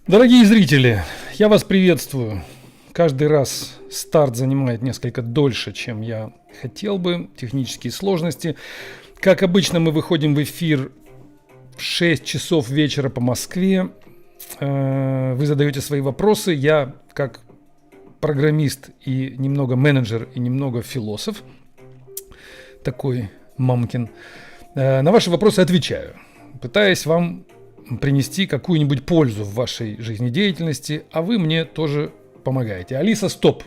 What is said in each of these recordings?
Дорогие зрители, я вас приветствую. Каждый раз старт занимает несколько дольше, чем я хотел бы. Технические сложности. Как обычно, мы выходим в эфир в 6 часов вечера по Москве. Вы задаете свои вопросы. Я, как программист и немного менеджер, и немного философ, такой мамкин, на ваши вопросы отвечаю, пытаясь вам принести какую-нибудь пользу в вашей жизнедеятельности, а вы мне тоже помогаете. Алиса, стоп!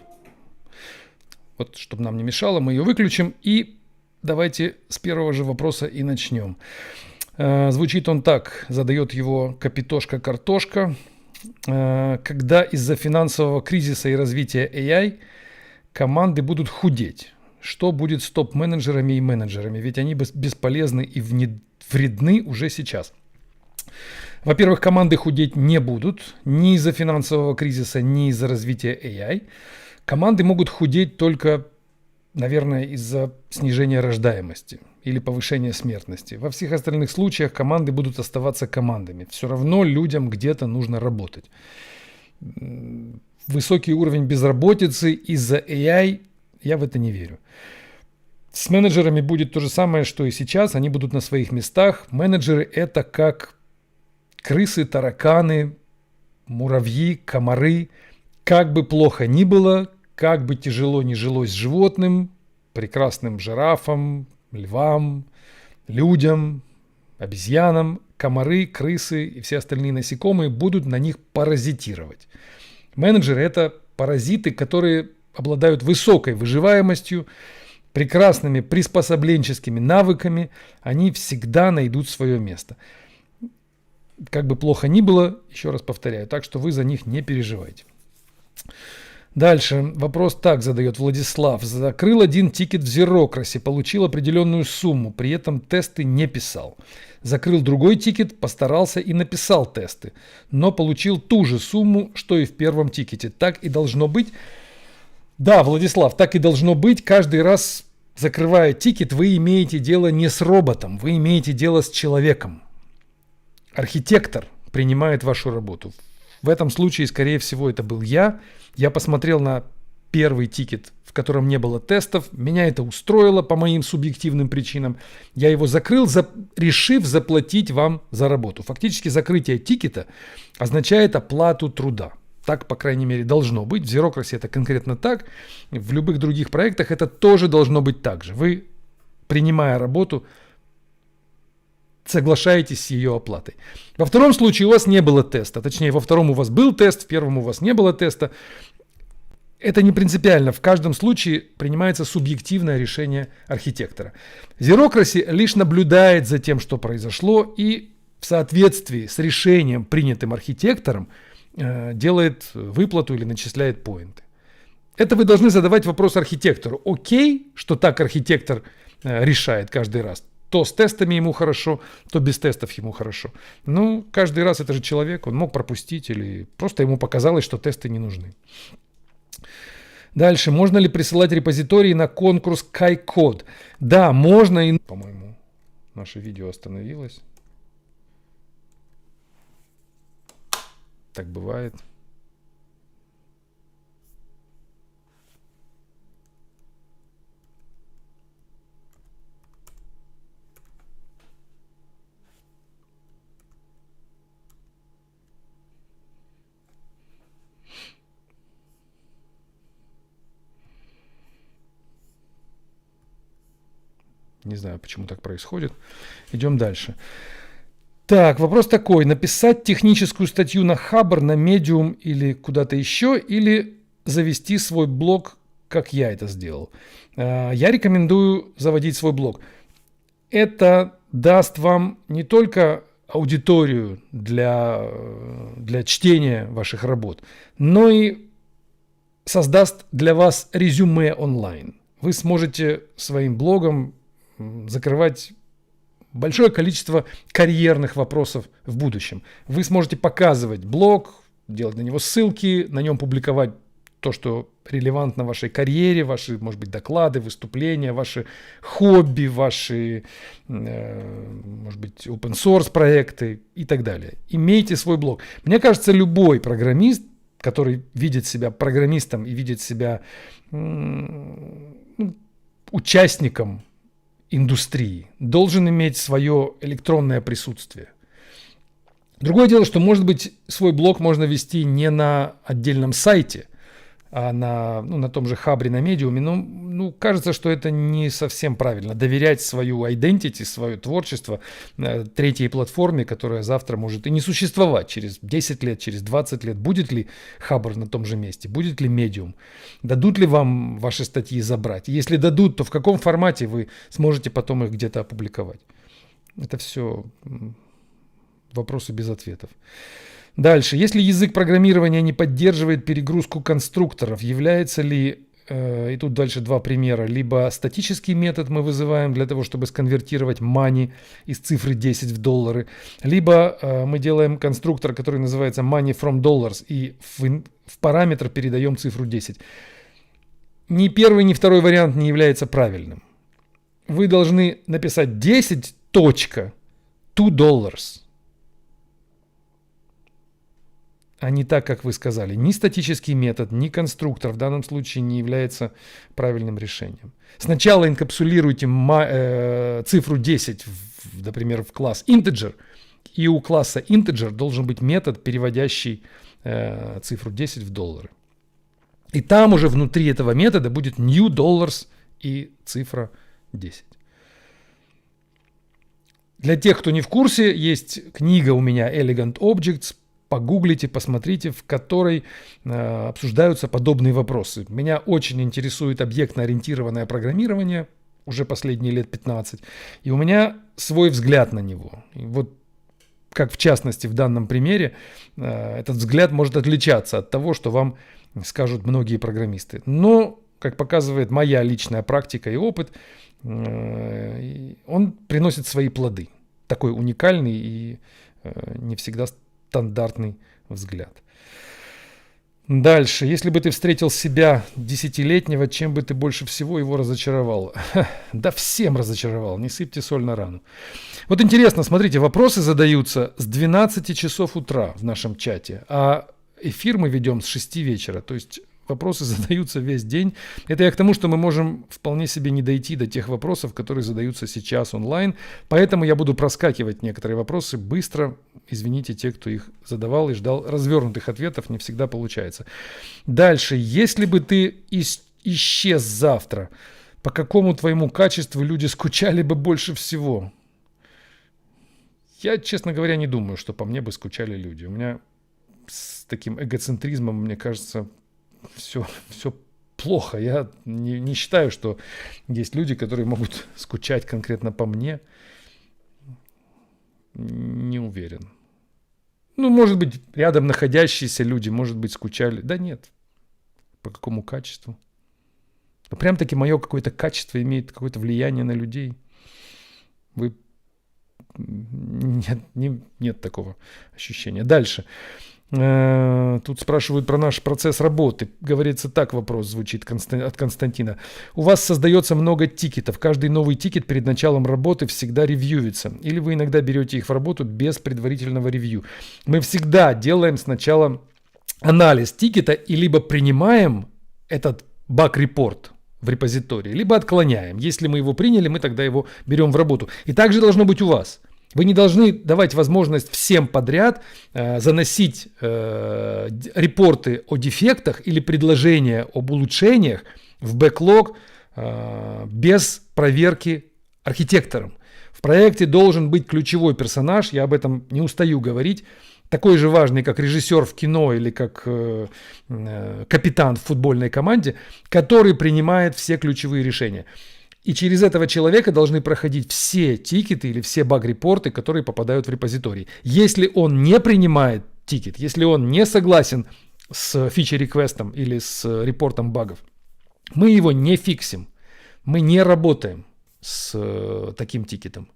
Вот, чтобы нам не мешало, мы ее выключим и давайте с первого же вопроса и начнем. Звучит он так, задает его Капитошка-Картошка. Когда из-за финансового кризиса и развития AI команды будут худеть? Что будет с топ-менеджерами и менеджерами? Ведь они бесполезны и вредны уже сейчас. Во-первых, команды худеть не будут ни из-за финансового кризиса, ни из-за развития AI. Команды могут худеть только, наверное, из-за снижения рождаемости или повышения смертности. Во всех остальных случаях команды будут оставаться командами. Все равно людям где-то нужно работать. Высокий уровень безработицы из-за AI, я в это не верю. С менеджерами будет то же самое, что и сейчас. Они будут на своих местах. Менеджеры – это как крысы, тараканы, муравьи, комары. Как бы плохо ни было, как бы тяжело ни жилось животным, прекрасным жирафам, львам, людям, обезьянам, комары, крысы и все остальные насекомые будут на них паразитировать. Менеджеры – это паразиты, которые обладают высокой выживаемостью, прекрасными приспособленческими навыками. Они всегда найдут свое место. Как бы плохо ни было, еще раз повторяю, так что вы за них не переживайте. Дальше вопрос так задает Владислав. Закрыл один тикет в Зерокрасе, получил определенную сумму, при этом тесты не писал. Закрыл другой тикет, постарался и написал тесты, но получил ту же сумму, что и в первом тикете. Так и должно быть. Да, Владислав, так и должно быть. Каждый раз, закрывая тикет, вы имеете дело не с роботом, вы имеете дело с человеком. Архитектор принимает вашу работу. В этом случае, скорее всего, это был я. Я посмотрел на первый тикет, в котором не было тестов. Меня это устроило по моим субъективным причинам. Я его закрыл, решив заплатить вам за работу. Фактически закрытие тикета означает оплату труда. Так, по крайней мере, должно быть. В Зерокрасе это конкретно так. В любых других проектах это тоже должно быть так же. Вы, принимая работу, соглашаетесь с ее оплатой. Во втором случае у вас не было теста. Точнее, во втором у вас был тест, в первом у вас не было теста. Это не принципиально. В каждом случае принимается субъективное решение архитектора. Зерокраси лишь наблюдает за тем, что произошло, и в соответствии с решением, принятым архитектором, делает выплату или начисляет поинты. Это вы должны задавать вопрос архитектору. Окей, что так архитектор решает каждый раз. То с тестами ему хорошо, то без тестов ему хорошо. Ну, каждый раз это же человек, он мог пропустить или просто ему показалось, что тесты не нужны. Дальше. Можно ли присылать репозитории на конкурс KaiCode? Да, можно. И, по-моему, наше видео остановилось. Так бывает. Не знаю, почему так происходит. Идем дальше. Так, вопрос такой. Написать техническую статью на Хабр, на Medium или куда-то еще, или завести свой блог, как я это сделал. Я рекомендую заводить свой блог. Это даст вам не только аудиторию для чтения ваших работ, но и создаст для вас резюме онлайн. Вы сможете своим блогом закрывать большое количество карьерных вопросов в будущем. Вы сможете показывать блог, делать на него ссылки, на нем публиковать то, что релевантно вашей карьере, ваши, может быть, доклады, выступления, ваши хобби, ваши, может быть, open source проекты и так далее. Имейте свой блог. Мне кажется, любой программист, который видит себя программистом и видит себя участником индустрии, должен иметь свое электронное присутствие. Другое дело, что, может быть, свой блог можно вести не на отдельном сайте, а на том же Хабре, на Медиуме. Ну, кажется, что это не совсем правильно. Доверять свою identity, свое творчество третьей платформе, которая завтра может и не существовать через 10 лет, через 20 лет. Будет ли Хабр на том же месте? Будет ли Медиум? Дадут ли вам ваши статьи забрать? Если дадут, то в каком формате вы сможете потом их где-то опубликовать? Это все вопросы без ответов. Дальше. Если язык программирования не поддерживает перегрузку конструкторов, является ли, и тут дальше два примера, либо статический метод мы вызываем для того, чтобы сконвертировать money из цифры 10 в доллары, либо мы делаем конструктор, который называется money from dollars, и в параметр передаем цифру 10. Ни первый, ни второй вариант не является правильным. Вы должны написать 10 $2. А не так, как вы сказали. Ни статический метод, ни конструктор в данном случае не является правильным решением. Сначала инкапсулируйте цифру 10, например, в класс integer, и у класса integer должен быть метод, переводящий цифру 10 в доллары. И там уже внутри этого метода будет new dollars и цифра 10. Для тех, кто не в курсе, есть книга у меня Elegant Objects. Погуглите, посмотрите, в которой обсуждаются подобные вопросы. Меня очень интересует объектно-ориентированное программирование уже последние лет 15. И у меня свой взгляд на него. И вот как в частности в данном примере, этот взгляд может отличаться от того, что вам скажут многие программисты. Но, как показывает моя личная практика и опыт, он приносит свои плоды. Такой уникальный и не всегда стандартный взгляд. Дальше. Если бы ты встретил себя 10-летнего, чем бы ты больше всего его разочаровал? Да всем разочаровал. Не сыпьте соль на рану. Вот интересно, смотрите, вопросы задаются с 12 часов утра в нашем чате, а эфир мы ведем с 6 вечера. То есть вопросы задаются весь день. Это я к тому, что мы можем вполне себе не дойти до тех вопросов, которые задаются сейчас онлайн. Поэтому я буду проскакивать некоторые вопросы быстро. Извините те, кто их задавал и ждал развернутых ответов. Не всегда получается. Дальше. Если бы ты исчез завтра, по какому твоему качеству люди скучали бы больше всего? Я, честно говоря, не думаю, что по мне бы скучали люди. У меня с таким эгоцентризмом, мне кажется, все плохо. Я не считаю, что есть люди, которые могут скучать конкретно по мне. Не уверен. Ну, может быть, рядом находящиеся люди, может быть, скучали. Да нет. По какому качеству? Но прям-таки мое какое-то качество имеет какое-то влияние на людей. Нет такого ощущения. Дальше. Тут спрашивают про наш процесс работы. Говорится так, вопрос звучит от Константина. У вас создается много тикетов. Каждый новый тикет перед началом работы всегда ревьюется. Или вы иногда берете их в работу без предварительного ревью? Мы всегда делаем сначала анализ тикета и либо принимаем этот баг-репорт в репозитории, либо отклоняем. Если мы его приняли, мы тогда его берем в работу. И так же должно быть у вас. Вы не должны давать возможность всем подряд заносить репорты о дефектах или предложения об улучшениях в бэклог без проверки архитектором. В проекте должен быть ключевой персонаж, я об этом не устаю говорить, такой же важный, как режиссер в кино или как капитан в футбольной команде, который принимает все ключевые решения. И через этого человека должны проходить все тикеты или все баг-репорты, которые попадают в репозиторий. Если он не принимает тикет, если он не согласен с фичер-реквестом или с репортом багов, мы его не фиксим. Мы не работаем с таким тикетом.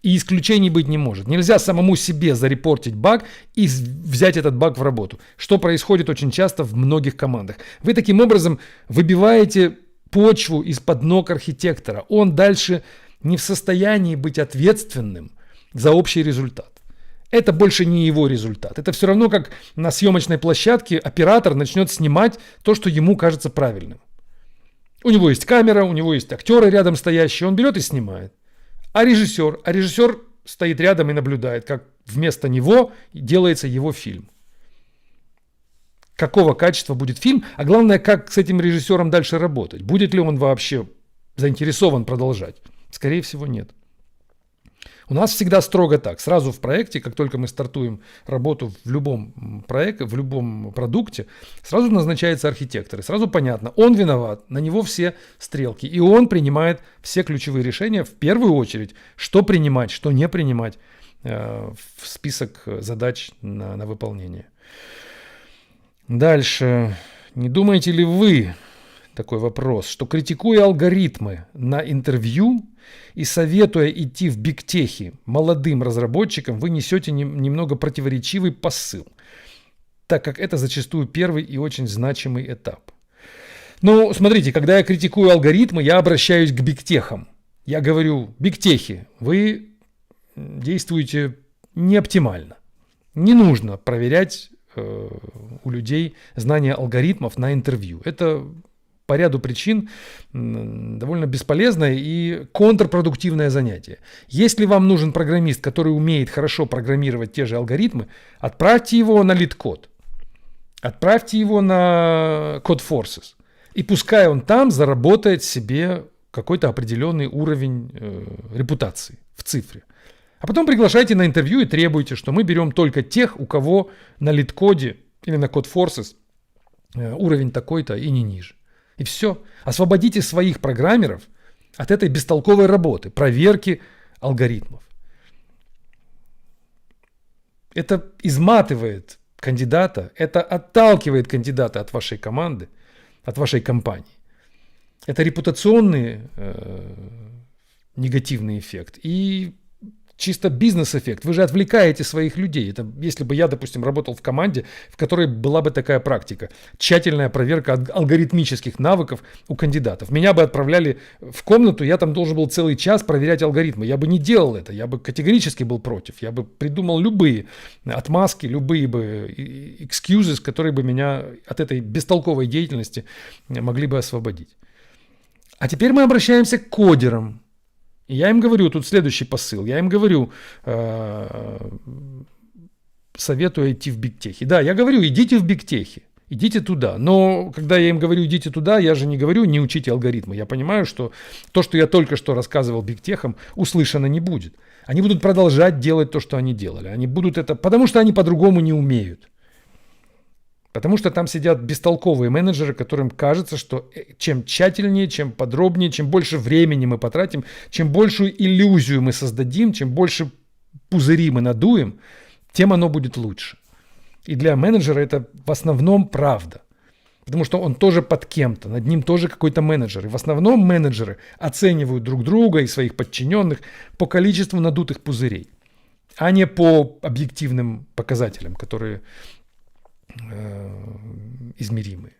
И исключений быть не может. Нельзя самому себе зарепортить баг и взять этот баг в работу. Что происходит очень часто в многих командах. Вы таким образом выбиваете почву из-под ног архитектора. Он дальше не в состоянии быть ответственным за общий результат. Это больше не его результат. Это все равно, как на съемочной площадке оператор начнет снимать то, что ему кажется правильным. У него есть камера, у него есть актеры рядом стоящие, он берет и снимает. А режиссер стоит рядом и наблюдает, как вместо него делается его фильм. Какого качества будет фильм, а главное, как с этим режиссером дальше работать. Будет ли он вообще заинтересован продолжать? Скорее всего, нет. У нас всегда строго так. Сразу в проекте, как только мы стартуем работу в любом проекте, в любом продукте, сразу назначается архитектор. И сразу понятно, он виноват, на него все стрелки. И он принимает все ключевые решения, в первую очередь, что принимать, что не принимать в список задач на выполнение. Дальше. Не думаете ли вы, такой вопрос, что критикуя алгоритмы на интервью и советуя идти в бигтехи молодым разработчикам, вы несете немного противоречивый посыл, так как это зачастую первый и очень значимый этап? Ну, смотрите, когда я критикую алгоритмы, я обращаюсь к бигтехам. Я говорю, бигтехи, вы действуете неоптимально. Не нужно проверять у людей знания алгоритмов на интервью. Это по ряду причин довольно бесполезное и контрпродуктивное занятие. Если вам нужен программист, который умеет хорошо программировать те же алгоритмы, отправьте его на LeetCode. Отправьте его на CodeForces. И пускай он там заработает себе какой-то определенный уровень репутации в цифре. А потом приглашайте на интервью и требуйте, что мы берем только тех, у кого на LeetCode или на CodeForces уровень такой-то и не ниже. И все. Освободите своих программеров от этой бестолковой работы, проверки алгоритмов. Это изматывает кандидата, это отталкивает кандидата от вашей команды, от вашей компании. Это репутационный негативный эффект и чисто бизнес-эффект. Вы же отвлекаете своих людей. Это если бы я, допустим, работал в команде, в которой была бы такая практика. Тщательная проверка алгоритмических навыков у кандидатов. Меня бы отправляли в комнату, я там должен был целый час проверять алгоритмы. Я бы не делал это. Я бы категорически был против. Я бы придумал любые отмазки, любые бы excuses, которые бы меня от этой бестолковой деятельности могли бы освободить. А теперь мы обращаемся к кодерам. И я им говорю, тут следующий посыл, я им говорю, советую идти в бигтехи. Да, я говорю, идите в бигтехи, идите туда. Но когда я им говорю, идите туда, я же не говорю, не учите алгоритмы. Я понимаю, что то, что я только что рассказывал бигтехам, услышано не будет. Они будут продолжать делать то, что они делали. Они будут это, потому что они по-другому не умеют. Потому что там сидят бестолковые менеджеры, которым кажется, что чем тщательнее, чем подробнее, чем больше времени мы потратим, чем большую иллюзию мы создадим, чем больше пузыри мы надуем, тем оно будет лучше. И для менеджера это в основном правда. Потому что он тоже под кем-то, над ним тоже какой-то менеджер. И в основном менеджеры оценивают друг друга и своих подчиненных по количеству надутых пузырей, а не по объективным показателям, которые измеримые.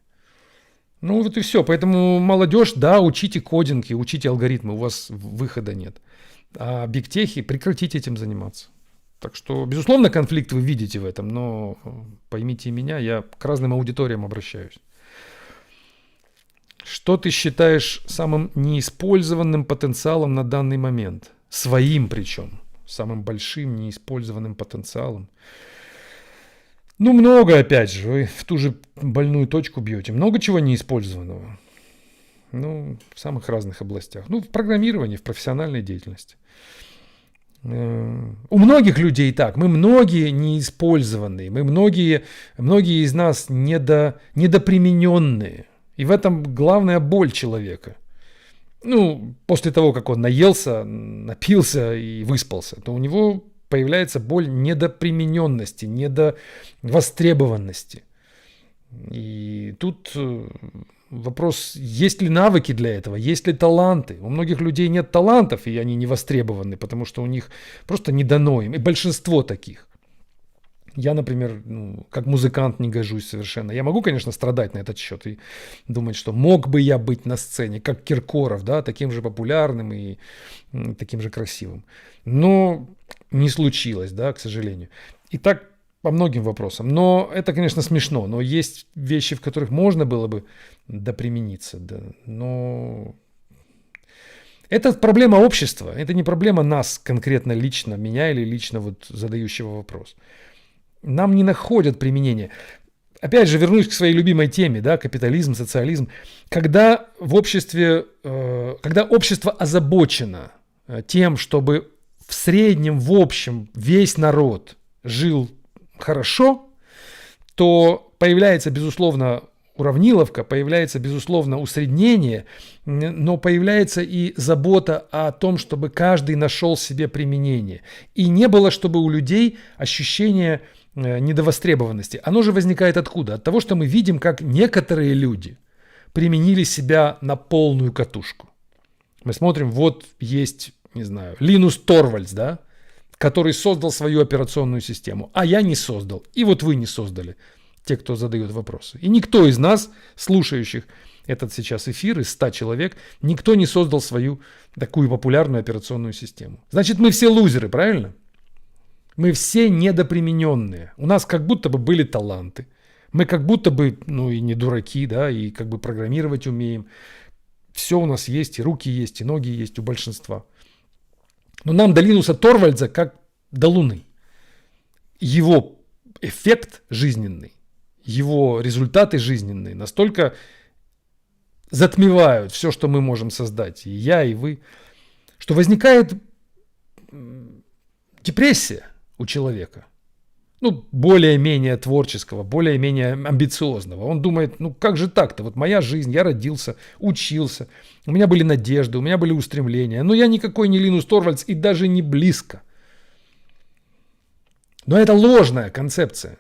Ну вот и все. Поэтому молодежь, да, учите кодинг и учите алгоритмы, у вас выхода нет. А бигтехи, прекратите этим заниматься. Так что, безусловно, конфликт вы видите в этом, но поймите меня, я к разным аудиториям обращаюсь. Что ты считаешь самым неиспользованным потенциалом на данный момент? Своим причем. Самым большим неиспользованным потенциалом. Ну, много, опять же, вы в ту же больную точку бьете. Много чего неиспользованного. Ну, в самых разных областях. Ну, в программировании, в профессиональной деятельности. У многих людей так. Мы многие неиспользованные. Мы многие из нас недопримененные. И в этом главная боль человека. Ну, после того, как он наелся, напился и выспался, то у него появляется боль недопримененности, недовостребованности. И тут Вопрос, есть ли навыки для этого, есть ли таланты. У многих людей нет талантов, и они не востребованы, потому что у них просто не дано им. И большинство таких. Я, например, как музыкант не гожусь совершенно. Я могу, конечно, страдать на этот счет и думать, что мог бы я быть на сцене, как Киркоров, да, таким же популярным и таким же красивым. Но не случилось, да, к сожалению. И так по многим вопросам. Но это, конечно, смешно. Но есть вещи, в которых можно было бы допримениться. Да. Но это проблема общества. Это не проблема нас конкретно лично, меня или лично вот задающего вопрос. Нам не находят применения. Опять же, вернусь к своей любимой теме, да, капитализм, социализм. Когда в обществе, когда общество озабочено тем, чтобы в среднем, в общем, весь народ жил хорошо, то появляется, безусловно, уравниловка, появляется, безусловно, усреднение, но появляется и забота о том, чтобы каждый нашел себе применение. И не было, чтобы у людей ощущение недовостребованности. Оно же возникает откуда? От того, что мы видим, как некоторые люди применили себя на полную катушку. Мы смотрим, вот есть, не знаю, Линус Торвальдс, да, который создал свою операционную систему, а я не создал, и вот вы не создали, те, кто задает вопросы. И никто из нас, слушающих этот сейчас эфир, из 100 человек, никто не создал свою такую популярную операционную систему. Значит, мы все лузеры, правильно? Мы все недопримененные. У нас как будто бы были таланты. Мы как будто бы, ну и не дураки, да, и как бы программировать умеем. Все у нас есть, и руки есть, и ноги есть у большинства. Но нам до Линуса Торвальдса как до Луны. Его эффект жизненный, его результаты жизненные настолько затмевают все, что мы можем создать, и я, и вы, что возникает депрессия у человека. Ну, более-менее творческого, более-менее амбициозного. Он думает, ну как же так-то? Вот моя жизнь, я родился, учился, у меня были надежды, у меня были устремления. Но я никакой не Линус Торвальдс и даже не близко. Но это ложная концепция.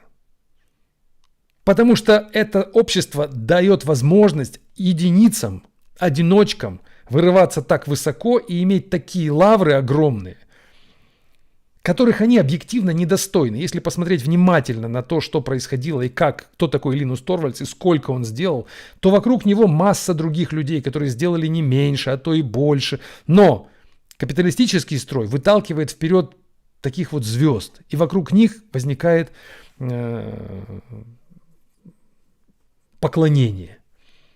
Потому что это общество дает возможность единицам, одиночкам вырываться так высоко и иметь такие лавры огромные, которых они объективно недостойны. Если посмотреть внимательно на то, что происходило и как, кто такой Линус Торвальдс и сколько он сделал, то вокруг него масса других людей, которые сделали не меньше, а то и больше. Но капиталистический строй выталкивает вперед таких вот звезд, и вокруг них возникает поклонение,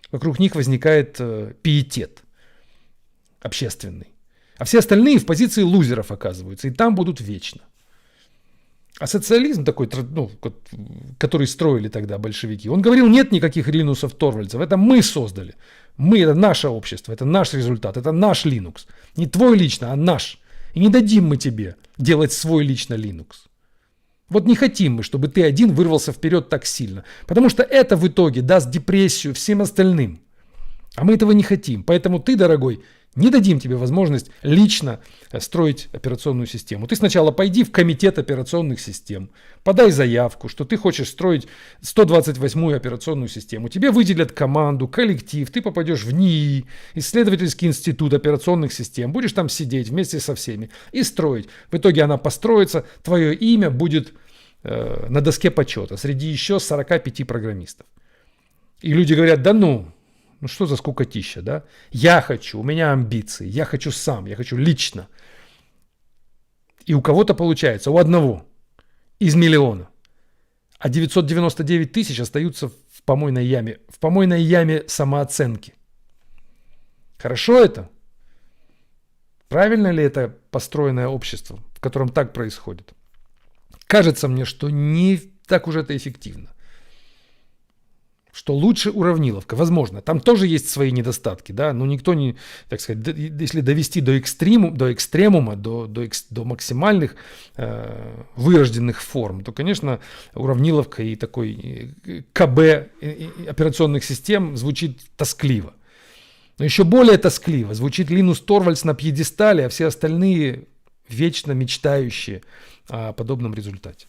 вокруг них возникает пиетет общественный. А все остальные в позиции лузеров оказываются, и там будут вечно. А социализм такой, ну, который строили тогда большевики, он говорил, нет никаких Линусов Торвальдсов, это мы создали. Мы, это наше общество, это наш результат, это наш Linux. Не твой лично, а наш. И не дадим мы тебе делать свой лично Linux. Вот не хотим мы, чтобы ты один вырвался вперед так сильно. Потому что это в итоге даст депрессию всем остальным. А мы этого не хотим. Поэтому ты, дорогой, не дадим тебе возможность лично строить операционную систему. Ты сначала пойди в комитет операционных систем, подай заявку, что ты хочешь строить 128-ю операционную систему. Тебе выделят команду, коллектив, ты попадешь в НИИ, исследовательский институт операционных систем, будешь там сидеть вместе со всеми и строить. В итоге она построится, твое имя будет на доске почета среди еще 45 программистов. И люди говорят, да ну что за скукотища, да? Я хочу, у меня амбиции, я хочу сам, я хочу лично. И у кого-то получается, у одного из миллиона. А 999 тысяч остаются в помойной яме самооценки. Хорошо это? Правильно ли это построенное общество, в котором так происходит? Кажется мне, что не так уж это эффективно. Что лучше уравниловка, возможно, там тоже есть свои недостатки, да, но никто не, так сказать, если довести до экстремума, до максимальных вырожденных форм, то, конечно, уравниловка и такой КБ операционных систем звучит тоскливо. Но еще более тоскливо звучит Линус Торвальдс на пьедестале, а все остальные вечно мечтающие о подобном результате.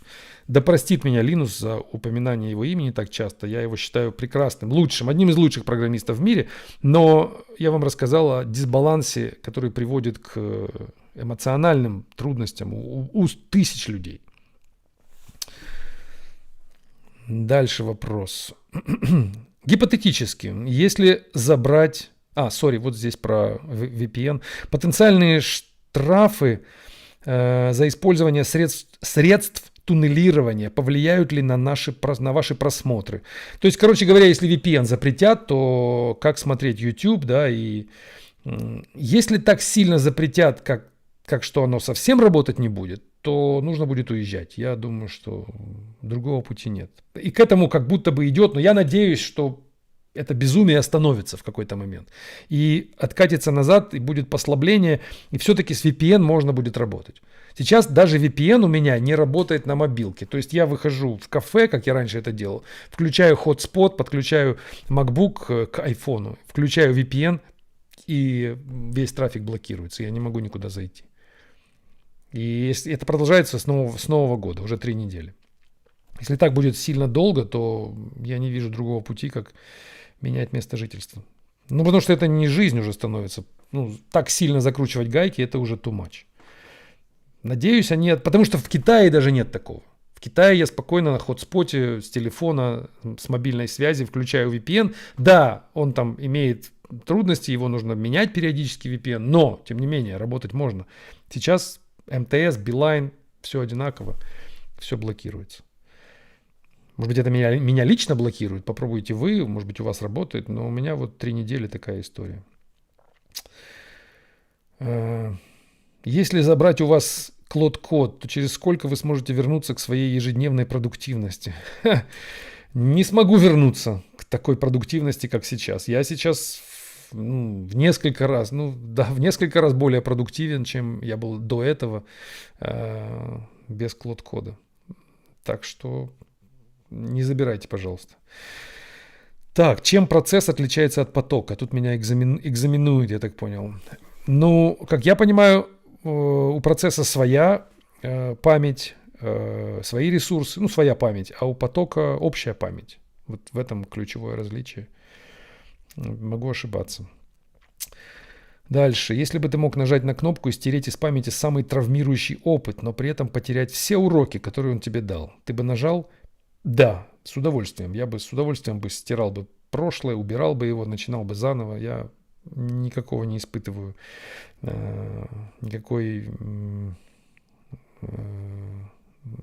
Да простит меня Линус за упоминание его имени так часто. Я его считаю прекрасным, лучшим, одним из лучших программистов в мире. Но я вам рассказал о дисбалансе, который приводит к эмоциональным трудностям у тысяч людей. Дальше вопрос. Гипотетически, если забрать... вот здесь про VPN. Потенциальные штрафы за использование средств туннелирования повлияют ли на ваши просмотры? То есть, короче говоря, если VPN запретят, то как смотреть YouTube, да, и если так сильно запретят, как что оно совсем работать не будет, то нужно будет уезжать. Я думаю, что другого пути нет. И к этому как будто бы идет, но я надеюсь, что это безумие остановится в какой-то момент. И откатится назад, и будет послабление, и все-таки с VPN можно будет работать. Сейчас даже VPN у меня не работает на мобилке. То есть я выхожу в кафе, как я раньше это делал, включаю hotspot, подключаю MacBook к iPhone, включаю VPN, и весь трафик блокируется. Я не могу никуда зайти. И это продолжается с Нового года, уже 3 недели. Если так будет сильно долго, то я не вижу другого пути, как менять место жительства. Потому что это не жизнь уже становится. Так сильно закручивать гайки, это уже too much. Надеюсь, потому что в Китае даже нет такого. В Китае я спокойно на хотспоте с телефона, с мобильной связи включаю VPN. Да, он там имеет трудности, его нужно менять периодически VPN, но, тем не менее, работать можно. Сейчас МТС, Билайн, все одинаково, все блокируется. Может быть, это меня лично блокирует, попробуйте вы, может быть, у вас работает, но у меня 3 недели такая история. Если забрать у вас Claude-код, то через сколько вы сможете вернуться к своей ежедневной продуктивности? Не смогу вернуться к такой продуктивности, как сейчас. Я сейчас в несколько раз более продуктивен, чем я был до этого без Claude-кода. Так что не забирайте, пожалуйста. Так, чем процесс отличается от потока? Тут меня экзаменуют, я так понял. Как я понимаю, у процесса своя память, свои ресурсы, своя память, а у потока общая память. Вот в этом ключевое различие. Могу ошибаться. Дальше. Если бы ты мог нажать на кнопку и стереть из памяти самый травмирующий опыт, но при этом потерять все уроки, которые он тебе дал, ты бы нажал? Да, с удовольствием. Я бы с удовольствием стирал бы прошлое, убирал бы его, начинал бы заново. Я никакого не испытываю,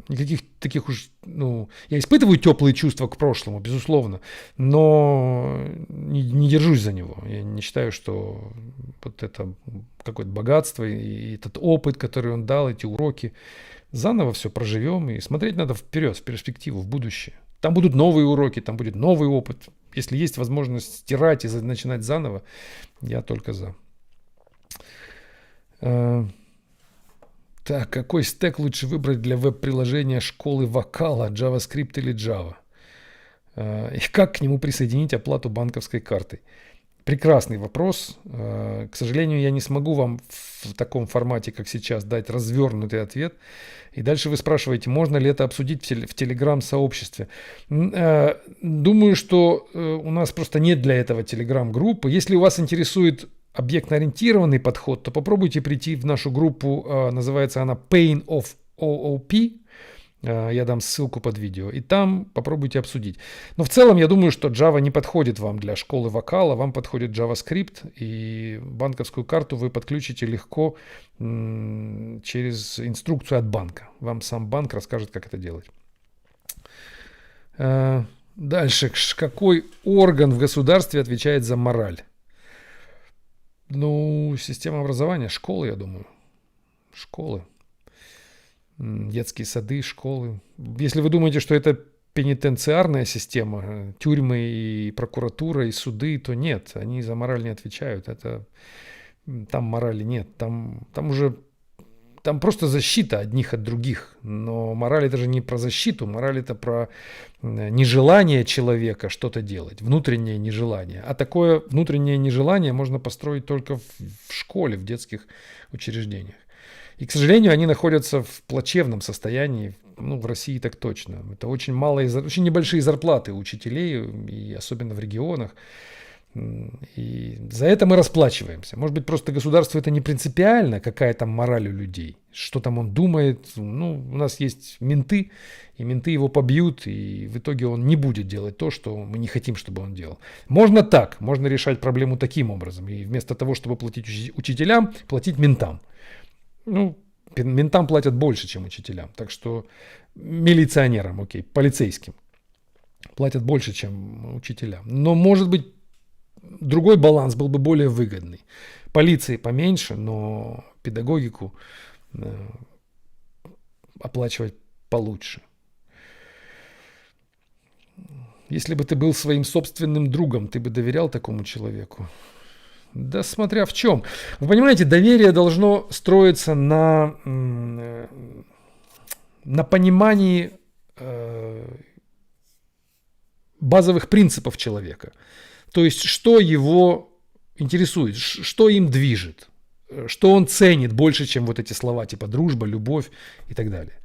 никаких таких уж, я испытываю теплые чувства к прошлому, безусловно, но не держусь за него. Я не считаю, что вот это какое-то богатство и этот опыт, который он дал, эти уроки, заново все проживем, и смотреть надо вперед, в перспективу, в будущее. Там будут новые уроки, там будет новый опыт. Если есть возможность стирать и начинать заново, я только за. Так, какой стек лучше выбрать для веб-приложения школы вокала, JavaScript или Java? И как к нему присоединить оплату банковской картой? Прекрасный вопрос. К сожалению, я не смогу вам в таком формате, как сейчас, дать развернутый ответ. И дальше вы спрашиваете, можно ли это обсудить в Telegram-сообществе. Думаю, что у нас просто нет для этого Telegram-группы. Если вас интересует объектно-ориентированный подход, то попробуйте прийти в нашу группу, называется она Pain of OOP. Я дам ссылку под видео, и там попробуйте обсудить. Но в целом я думаю, что Java не подходит вам для школы вокала, вам подходит JavaScript, и банковскую карту вы подключите легко через инструкцию от банка. Вам сам банк расскажет, как это делать. Дальше. Какой орган в государстве отвечает за мораль? Система образования, школы, я думаю. Школы. Детские сады, школы. Если вы думаете, что это пенитенциарная система, тюрьмы и прокуратура и суды, то нет, они за мораль не отвечают. Там морали нет. Там просто защита одних от других. Но мораль это же не про защиту, мораль это про нежелание человека что-то делать, внутреннее нежелание. А такое внутреннее нежелание можно построить только в школе, в детских учреждениях. И, к сожалению, они находятся в плачевном состоянии, в России так точно. Это очень очень небольшие зарплаты у учителей, и особенно в регионах. И за это мы расплачиваемся. Может быть, просто государству это не принципиально, какая там мораль у людей, что там он думает. У нас есть менты, и менты его побьют, и в итоге он не будет делать то, что мы не хотим, чтобы он делал. Можно так, можно решать проблему таким образом. И вместо того, чтобы платить учителям, платить ментам. Ментам платят больше, чем учителям. Так что милиционерам, полицейским платят больше, чем учителям. Но, может быть, другой баланс был бы более выгодный. Полиции поменьше, но педагогику оплачивать получше. Если бы ты был своим собственным другом, ты бы доверял такому человеку? Да смотря в чем. Вы понимаете, доверие должно строиться на понимании базовых принципов человека. То есть, что его интересует, что им движет, что он ценит больше, чем вот эти слова типа дружба, любовь и так далее.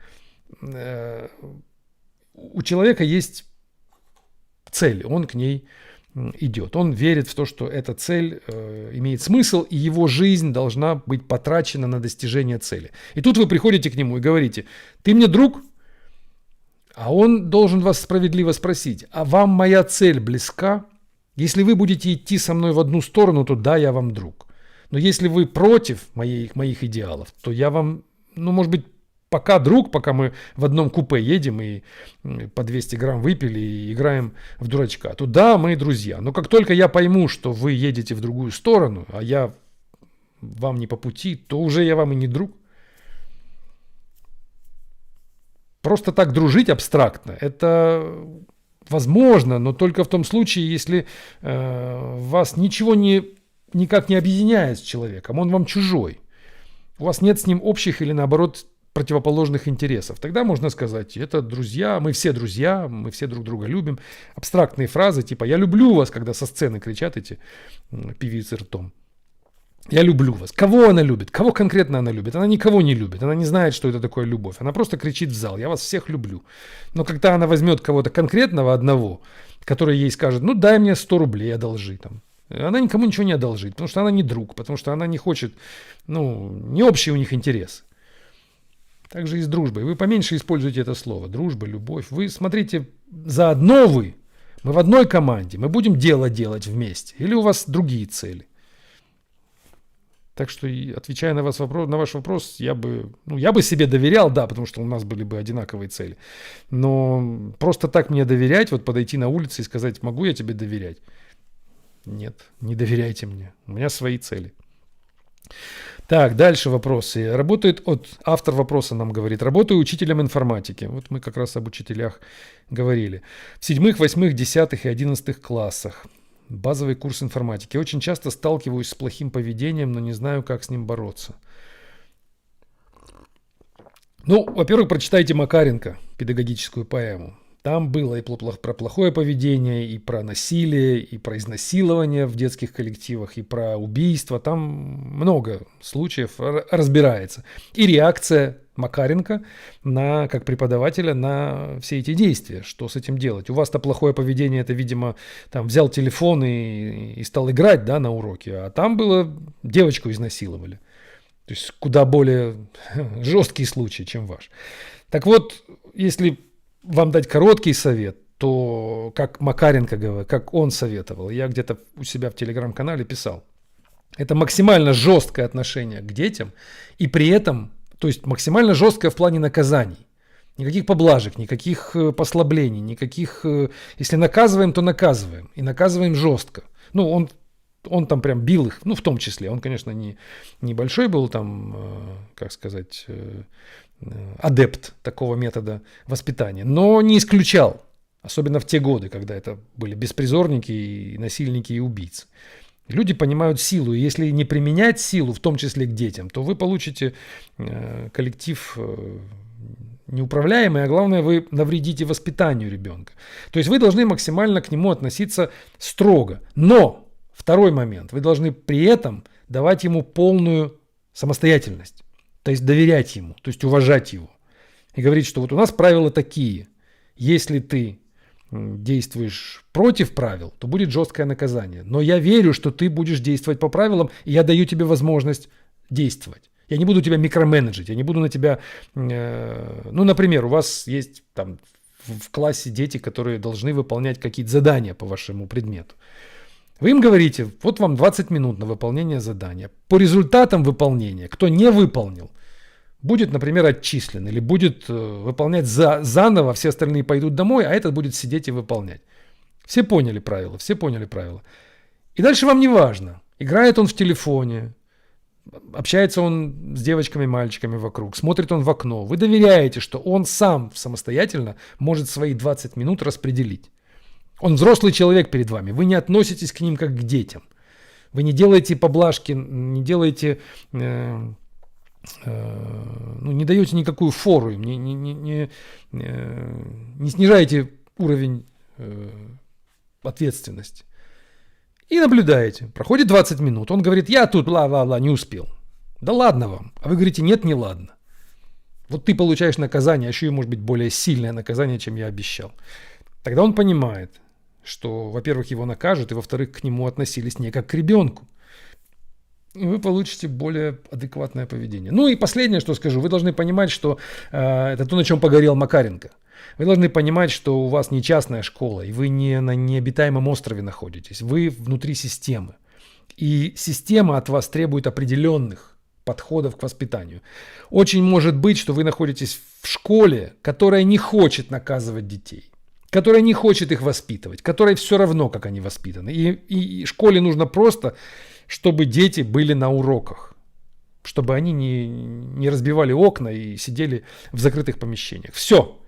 У человека есть цель, он к ней идет. Он верит в то, что эта цель имеет смысл, и его жизнь должна быть потрачена на достижение цели. И тут вы приходите к нему и говорите: ты мне друг? А он должен вас справедливо спросить: а вам моя цель близка? Если вы будете идти со мной в одну сторону, то да, я вам друг. Но если вы против моих идеалов, то я вам, может быть, пока друг, пока мы в одном купе едем и по 200 грамм выпили и играем в дурачка, то да, мы друзья. Но как только я пойму, что вы едете в другую сторону, а я вам не по пути, то уже я вам и не друг. Просто так дружить абстрактно — это возможно, но только в том случае, если вас ничего никак не объединяет с человеком, он вам чужой. У вас нет с ним общих или, наоборот, противоположных интересов. Тогда можно сказать: это друзья, мы все друг друга любим. Абстрактные фразы типа «я люблю вас», когда со сцены кричат эти певицы ртом. Я люблю вас. Кого она любит? Кого конкретно она любит? Она никого не любит. Она не знает, что это такое любовь. Она просто кричит в зал: я вас всех люблю. Но когда она возьмет кого-то конкретного одного, который ей скажет: дай мне 100 рублей, одолжи там. Она никому ничего не одолжит, потому что она не друг, потому что она не хочет, не общий у них интерес. Так же и с дружбой. Вы поменьше используете это слово. Дружба, любовь. Вы смотрите, заодно мы в одной команде, мы будем дело делать вместе. Или у вас другие цели. Так что, отвечая на ваш вопрос, я бы себе доверял, да, потому что у нас были бы одинаковые цели. Но просто так мне доверять, подойти на улице и сказать: могу я тебе доверять? Нет, не доверяйте мне. У меня свои цели. Так, дальше вопросы. Автор вопроса нам говорит: работаю учителем информатики. Вот мы как раз об учителях говорили. В 7, 8, 10 и 11 классах. Базовый курс информатики. Очень часто сталкиваюсь с плохим поведением, но не знаю, как с ним бороться. Во-первых, прочитайте Макаренко, педагогическую поэму. Там было и про плохое поведение, и про насилие, и про изнасилование в детских коллективах, и про убийство. Там много случаев разбирается. И реакция Макаренко как преподавателя на все эти действия. Что с этим делать? У вас-то плохое поведение, это, видимо, там взял телефон и стал играть, да, на уроке. А там было, девочку изнасиловали. То есть куда более жесткий случай, чем ваш. Так вот, если вам дать короткий совет, то, как Макаренко говорит, как он советовал, я где-то у себя в телеграм-канале писал, это максимально жесткое отношение к детям, и при этом, то есть максимально жесткое в плане наказаний. Никаких поблажек, никаких послаблений, никаких... Если наказываем, то наказываем. И наказываем жестко. Он там прям бил их, в том числе. Он, конечно, не большой был там, адепт такого метода воспитания, но не исключал, особенно в те годы, когда это были беспризорники, и насильники и убийцы. Люди понимают силу, и если не применять силу, в том числе к детям, то вы получите коллектив неуправляемый, а главное, вы навредите воспитанию ребенка. То есть вы должны максимально к нему относиться строго. Но, второй момент, вы должны при этом давать ему полную самостоятельность. То есть доверять ему, то есть уважать его. И говорить, что вот у нас правила такие. Если ты действуешь против правил, то будет жесткое наказание. Но я верю, что ты будешь действовать по правилам, и я даю тебе возможность действовать. Я не буду тебя микроменеджить, я не буду на тебя... ну, например, у вас есть там в классе дети, которые должны выполнять какие-то задания по вашему предмету. Вы им говорите, вот вам 20 минут на выполнение задания. По результатам выполнения, кто не выполнил, будет, например, отчислен или будет выполнять заново, все остальные пойдут домой, а этот будет сидеть и выполнять. Все поняли правила, все поняли правила. И дальше вам не важно, играет он в телефоне, общается он с девочками, мальчиками вокруг, смотрит он в окно. Вы доверяете, что он сам самостоятельно может свои 20 минут распределить. Он взрослый человек перед вами, вы не относитесь к ним как к детям. Вы не делаете поблажки, не делаете... ну, не даете никакую фору им, не снижаете уровень ответственности. И наблюдаете. Проходит 20 минут. Он говорит, я тут бла-бла-бла, не успел. Да ладно вам. А вы говорите, нет, не ладно. Вот ты получаешь наказание, а еще и может быть более сильное наказание, чем я обещал. Тогда он понимает, что, во-первых, его накажут, и, во-вторых, к нему относились не как к ребенку. И вы получите более адекватное поведение. Ну и последнее, что скажу. Вы должны понимать, что это то, на чем погорел Макаренко. Вы должны понимать, что у вас не частная школа, и вы не на необитаемом острове находитесь. Вы внутри системы. И система от вас требует определенных подходов к воспитанию. Очень может быть, что вы находитесь в школе, которая не хочет наказывать детей, которая не хочет их воспитывать, которой все равно, как они воспитаны. И школе нужно просто... чтобы дети были на уроках, чтобы они не разбивали окна и сидели в закрытых помещениях. Все.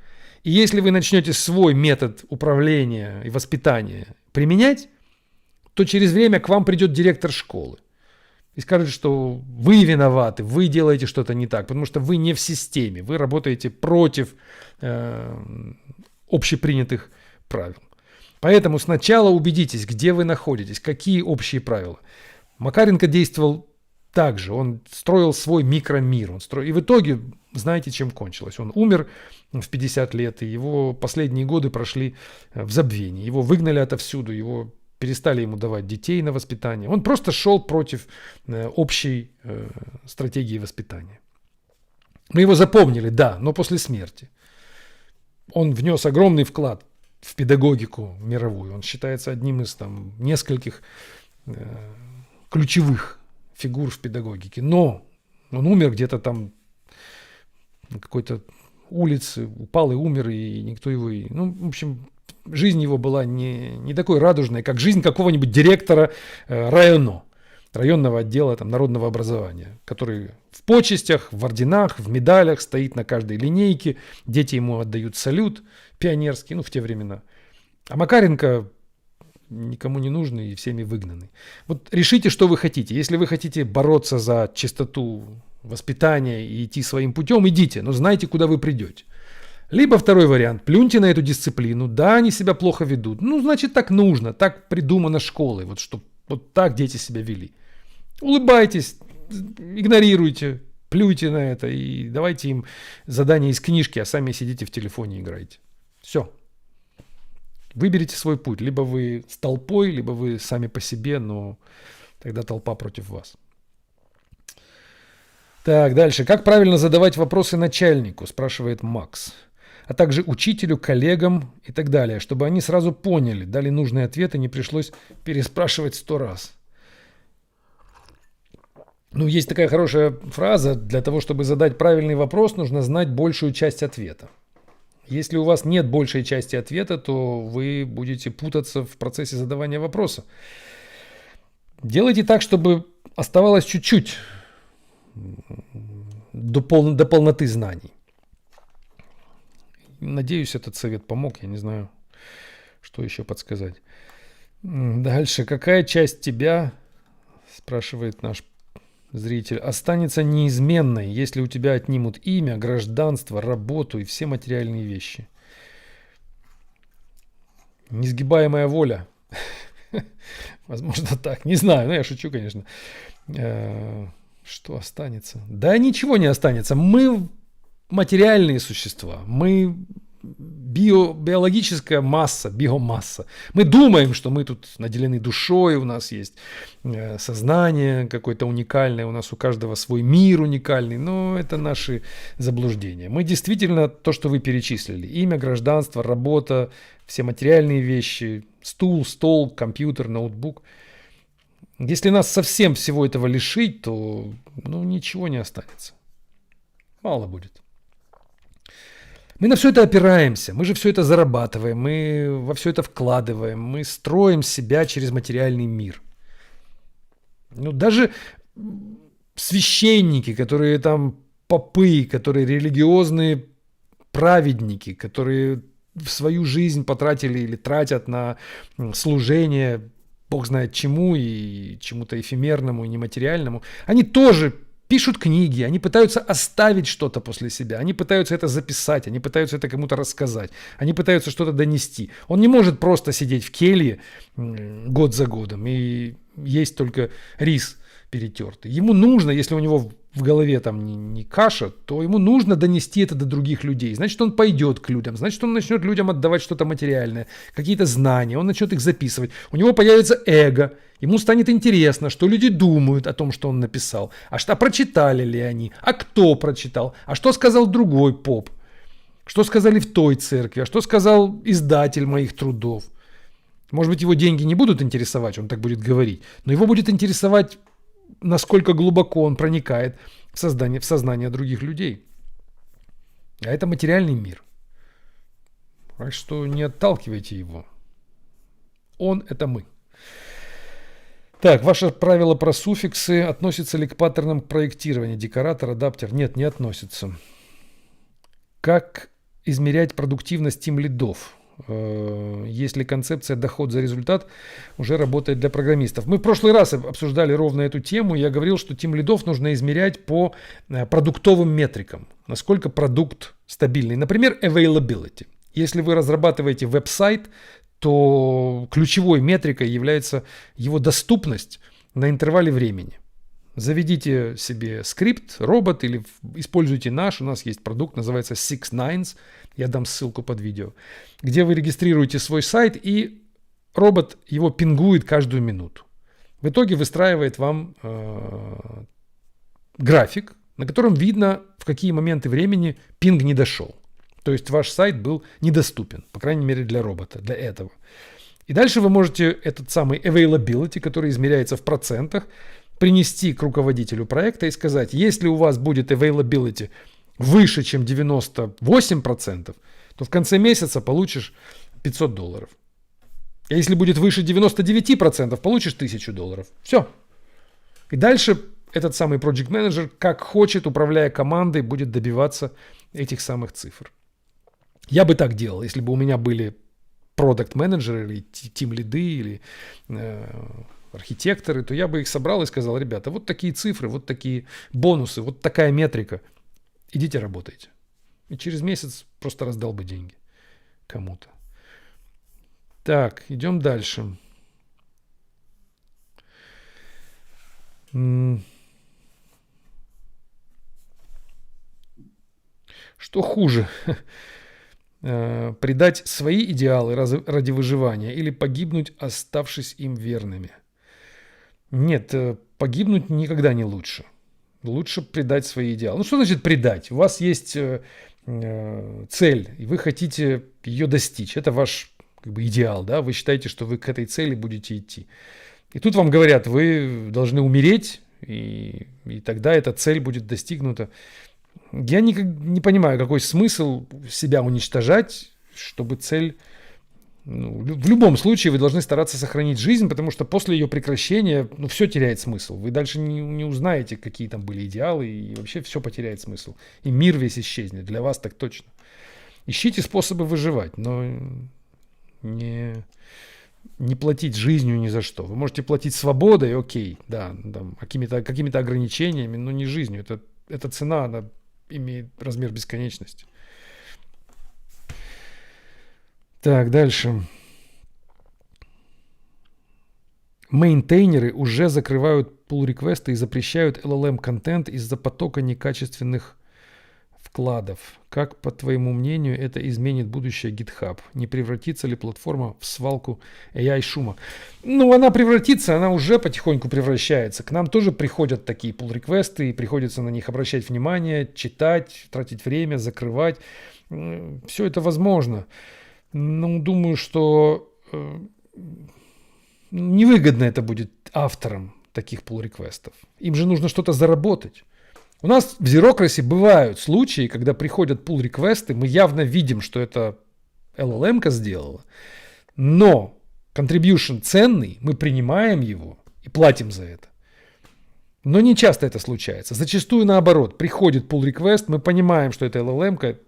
И если вы начнете свой метод управления и воспитания применять, то через время к вам придет директор школы и скажет, что вы виноваты, вы делаете что-то не так, потому что вы не в системе, вы работаете против общепринятых правил. Поэтому сначала убедитесь, где вы находитесь, какие общие правила. Макаренко действовал так же, он строил свой микромир, и в итоге, знаете, чем кончилось. Он умер в 50 лет, и его последние годы прошли в забвении. Его выгнали отовсюду, его перестали ему давать детей на воспитание. Он просто шел против общей стратегии воспитания. Мы его запомнили, да, но после смерти. Он внес огромный вклад в педагогику мировую. Он считается одним из нескольких ключевых фигур в педагогике. Но он умер где-то там на какой-то улице, упал и умер, и никто его... в общем, жизнь его была не такой радужной, как жизнь какого-нибудь директора районного отдела народного образования, который в почестях, в орденах, в медалях стоит на каждой линейке, дети ему отдают салют пионерский, в те времена. А Макаренко никому не нужный и всеми выгнанный. Вот решите, что вы хотите. Если вы хотите бороться за чистоту воспитания и идти своим путем, идите, но знайте, куда вы придете. Либо второй вариант. Плюньте на эту дисциплину. Да, они себя плохо ведут. Значит, так нужно. Так придумано школой. Вот чтобы вот так дети себя вели. Улыбайтесь, игнорируйте, плюйте на это и давайте им задания из книжки, а сами сидите в телефоне и играете. Все. Выберите свой путь. Либо вы с толпой, либо вы сами по себе, но тогда толпа против вас. Так, дальше. Как правильно задавать вопросы начальнику, спрашивает Макс. А также учителю, коллегам и так далее, чтобы они сразу поняли, дали нужный ответ и не пришлось переспрашивать 100 раз. Есть такая хорошая фраза. Для того, чтобы задать правильный вопрос, нужно знать большую часть ответа. Если у вас нет большей части ответа, то вы будете путаться в процессе задавания вопроса. Делайте так, чтобы оставалось чуть-чуть до полноты знаний. Надеюсь, этот совет помог. Я не знаю, что еще подсказать. Дальше. Какая часть тебя, спрашивает наш зритель, останется неизменной, если у тебя отнимут имя, гражданство, работу и все материальные вещи? Несгибаемая воля. Возможно, так. Не знаю, я шучу, конечно. Что останется? Да ничего не останется. Мы материальные существа. Мы биологическая масса, биомасса. Мы думаем, что мы тут наделены душой, у нас есть сознание какое-то уникальное, у нас у каждого свой мир уникальный, но это наши заблуждения. Мы действительно то, что вы перечислили: имя, гражданство, работа, все материальные вещи, стул, стол, компьютер, ноутбук. Если нас совсем всего этого лишить, то ничего не останется. Мало будет. Мы на все это опираемся, мы же все это зарабатываем, мы во все это вкладываем, мы строим себя через материальный мир. Даже священники, которые там попы, которые религиозные праведники, которые в свою жизнь потратили или тратят на служение, бог знает чему, и чему-то эфемерному и нематериальному, они тоже пишут книги, они пытаются оставить что-то после себя, они пытаются это записать, они пытаются это кому-то рассказать, они пытаются что-то донести. Он не может просто сидеть в келье год за годом и есть только рис перетертый. Ему нужно, если у него в голове там не каша, то ему нужно донести это до других людей. Значит, он пойдет к людям, значит, он начнет людям отдавать что-то материальное, какие-то знания, он начнет их записывать. У него появится эго, ему станет интересно, что люди думают о том, что он написал, а что прочитали ли они, а кто прочитал, а что сказал другой поп, что сказали в той церкви, а что сказал издатель моих трудов. Может быть, его деньги не будут интересовать, он так будет говорить, но его будет интересовать, насколько глубоко он проникает в сознание других людей. А это материальный мир. Так что не отталкивайте его. Он – это мы. Так, ваше правило про суффиксы относится ли к паттернам проектирования? Декоратор, адаптер? Нет, не относится. Как измерять продуктивность тимлидов? Если концепция «доход за результат» уже работает для программистов. Мы в прошлый раз обсуждали ровно эту тему. Я говорил, что тимлидов нужно измерять по продуктовым метрикам. Насколько продукт стабильный. Например, availability. Если вы разрабатываете веб-сайт, то ключевой метрикой является его доступность на интервале времени. Заведите себе скрипт, робот или используйте наш. У нас есть продукт, называется Six Nines. Я дам ссылку под видео. Где вы регистрируете свой сайт, и робот его пингует каждую минуту. В итоге выстраивает вам график, на котором видно, в какие моменты времени пинг не дошел. То есть ваш сайт был недоступен, по крайней мере для робота, для этого. И дальше вы можете этот самый availability, который измеряется в процентах, принести к руководителю проекта и сказать: если у вас будет availability выше, чем 98%, то в конце месяца получишь $500. А если будет выше 99%, получишь $1000. Все. И дальше этот самый project manager, как хочет, управляя командой, будет добиваться этих самых цифр. Я бы так делал, если бы у меня были продакт-менеджеры или тим-лиды, или архитекторы, то я бы их собрал и сказал: ребята, вот такие цифры, вот такие бонусы, вот такая метрика. Идите работайте. И через месяц просто раздал бы деньги кому-то. Так, идем дальше. Что хуже? Предать свои идеалы ради выживания или погибнуть, оставшись им верными? Нет, погибнуть никогда не лучше. Лучше предать свои идеалы. Что значит предать? У вас есть цель, и вы хотите ее достичь. Это ваш идеал, да? Вы считаете, что вы к этой цели будете идти. И тут вам говорят: вы должны умереть, и тогда эта цель будет достигнута. Я не понимаю, какой смысл себя уничтожать, чтобы цель... в любом случае вы должны стараться сохранить жизнь, потому что после ее прекращения все теряет смысл. Вы дальше не узнаете, какие там были идеалы, и вообще все потеряет смысл. И мир весь исчезнет. Для вас так точно. Ищите способы выживать, но не платить жизнью ни за что. Вы можете платить свободой, окей, да, какими-то ограничениями, но не жизнью. Эта цена, она имеет размер бесконечности. Так, дальше. Мейнтейнеры уже закрывают pull-реквесты и запрещают LLM-контент из-за потока некачественных вкладов. Как, по твоему мнению, это изменит будущее GitHub? Не превратится ли платформа в свалку AI-шума? Ну, она превратится, она уже потихоньку превращается. К нам тоже приходят такие pull-реквесты, и приходится на них обращать внимание, читать, тратить время, закрывать. Все это возможно. Ну, думаю, что невыгодно это будет авторам таких pull-реквестов. Им же нужно что-то заработать. У нас в Zerocracy бывают случаи, когда приходят pull-реквесты, мы явно видим, что это LLM-ка сделала, но contribution ценный, мы принимаем его и платим за это. Но не часто это случается. Зачастую наоборот. Приходит pull-реквест, мы понимаем, что это LLM-ка.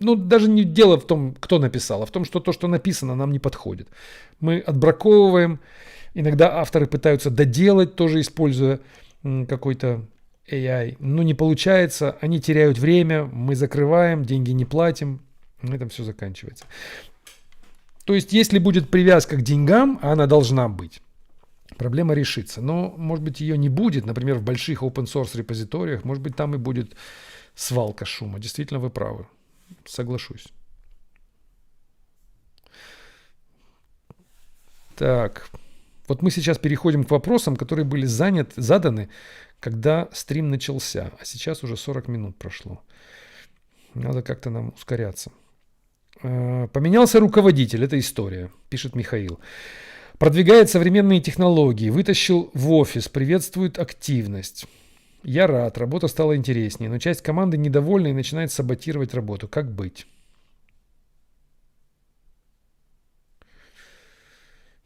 Ну, даже не дело в том, кто написал, а в том, что то, что написано, нам не подходит. Мы отбраковываем. Иногда авторы пытаются доделать, тоже используя какой-то AI. Но не получается. Они теряют время, мы закрываем, деньги не платим. На этом все заканчивается. То есть, если будет привязка к деньгам, а она должна быть, проблема решится. Но, может быть, ее не будет. Например, в больших open-source репозиториях, может быть, там и будет свалка шума. Действительно, вы правы. Соглашусь. Так. Вот мы сейчас переходим к вопросам, которые были заданы, когда стрим начался. А сейчас уже 40 минут прошло. Надо как-то нам ускоряться. Поменялся руководитель. Это история, пишет Михаил. Продвигает современные технологии. Вытащил в офис. Приветствует активность. Я рад, работа стала интереснее, но часть команды недовольна и начинает саботировать работу. Как быть?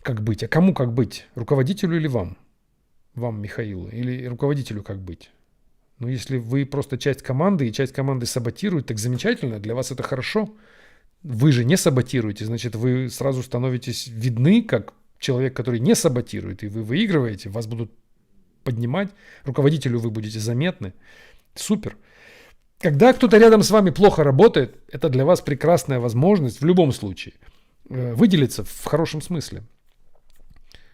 Как быть? А кому как быть? Руководителю или вам? Вам, Михаилу? Или руководителю как быть? Ну, если вы просто часть команды, и часть команды саботирует, так замечательно, для вас это хорошо. Вы же не саботируете, значит, вы сразу становитесь видны, как человек, который не саботирует, и вы выигрываете, вас будут поднимать, руководителю вы будете заметны. Супер. Когда кто-то рядом с вами плохо работает, это для вас прекрасная возможность в любом случае выделиться в хорошем смысле.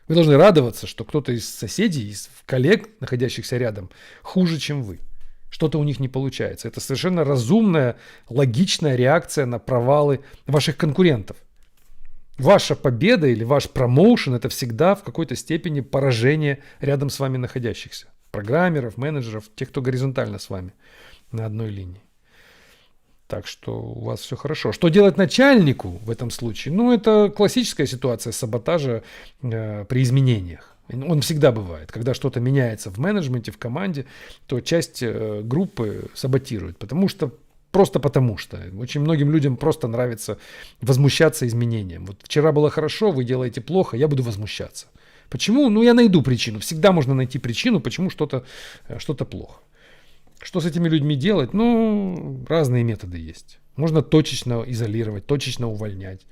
Вы должны радоваться, что кто-то из соседей, из коллег, находящихся рядом, хуже, чем вы. Что-то у них не получается. Это совершенно разумная, логичная реакция на провалы ваших конкурентов. Ваша победа или ваш промоушен – это всегда в какой-то степени поражение рядом с вами находящихся. Программеров, менеджеров, тех, кто горизонтально с вами на одной линии. Так что у вас все хорошо. Что делать начальнику в этом случае? Ну, это классическая ситуация саботажа при изменениях. Он всегда бывает. Когда что-то меняется в менеджменте, в команде, то часть группы саботирует. Просто потому что. Очень многим людям просто нравится возмущаться изменениям. Вот вчера было хорошо, вы делаете плохо, я буду возмущаться. Почему? Ну, я найду причину. Всегда можно найти причину, почему что-то плохо. Что с этими людьми делать? Ну, разные методы есть. Можно точечно изолировать, точечно увольнять.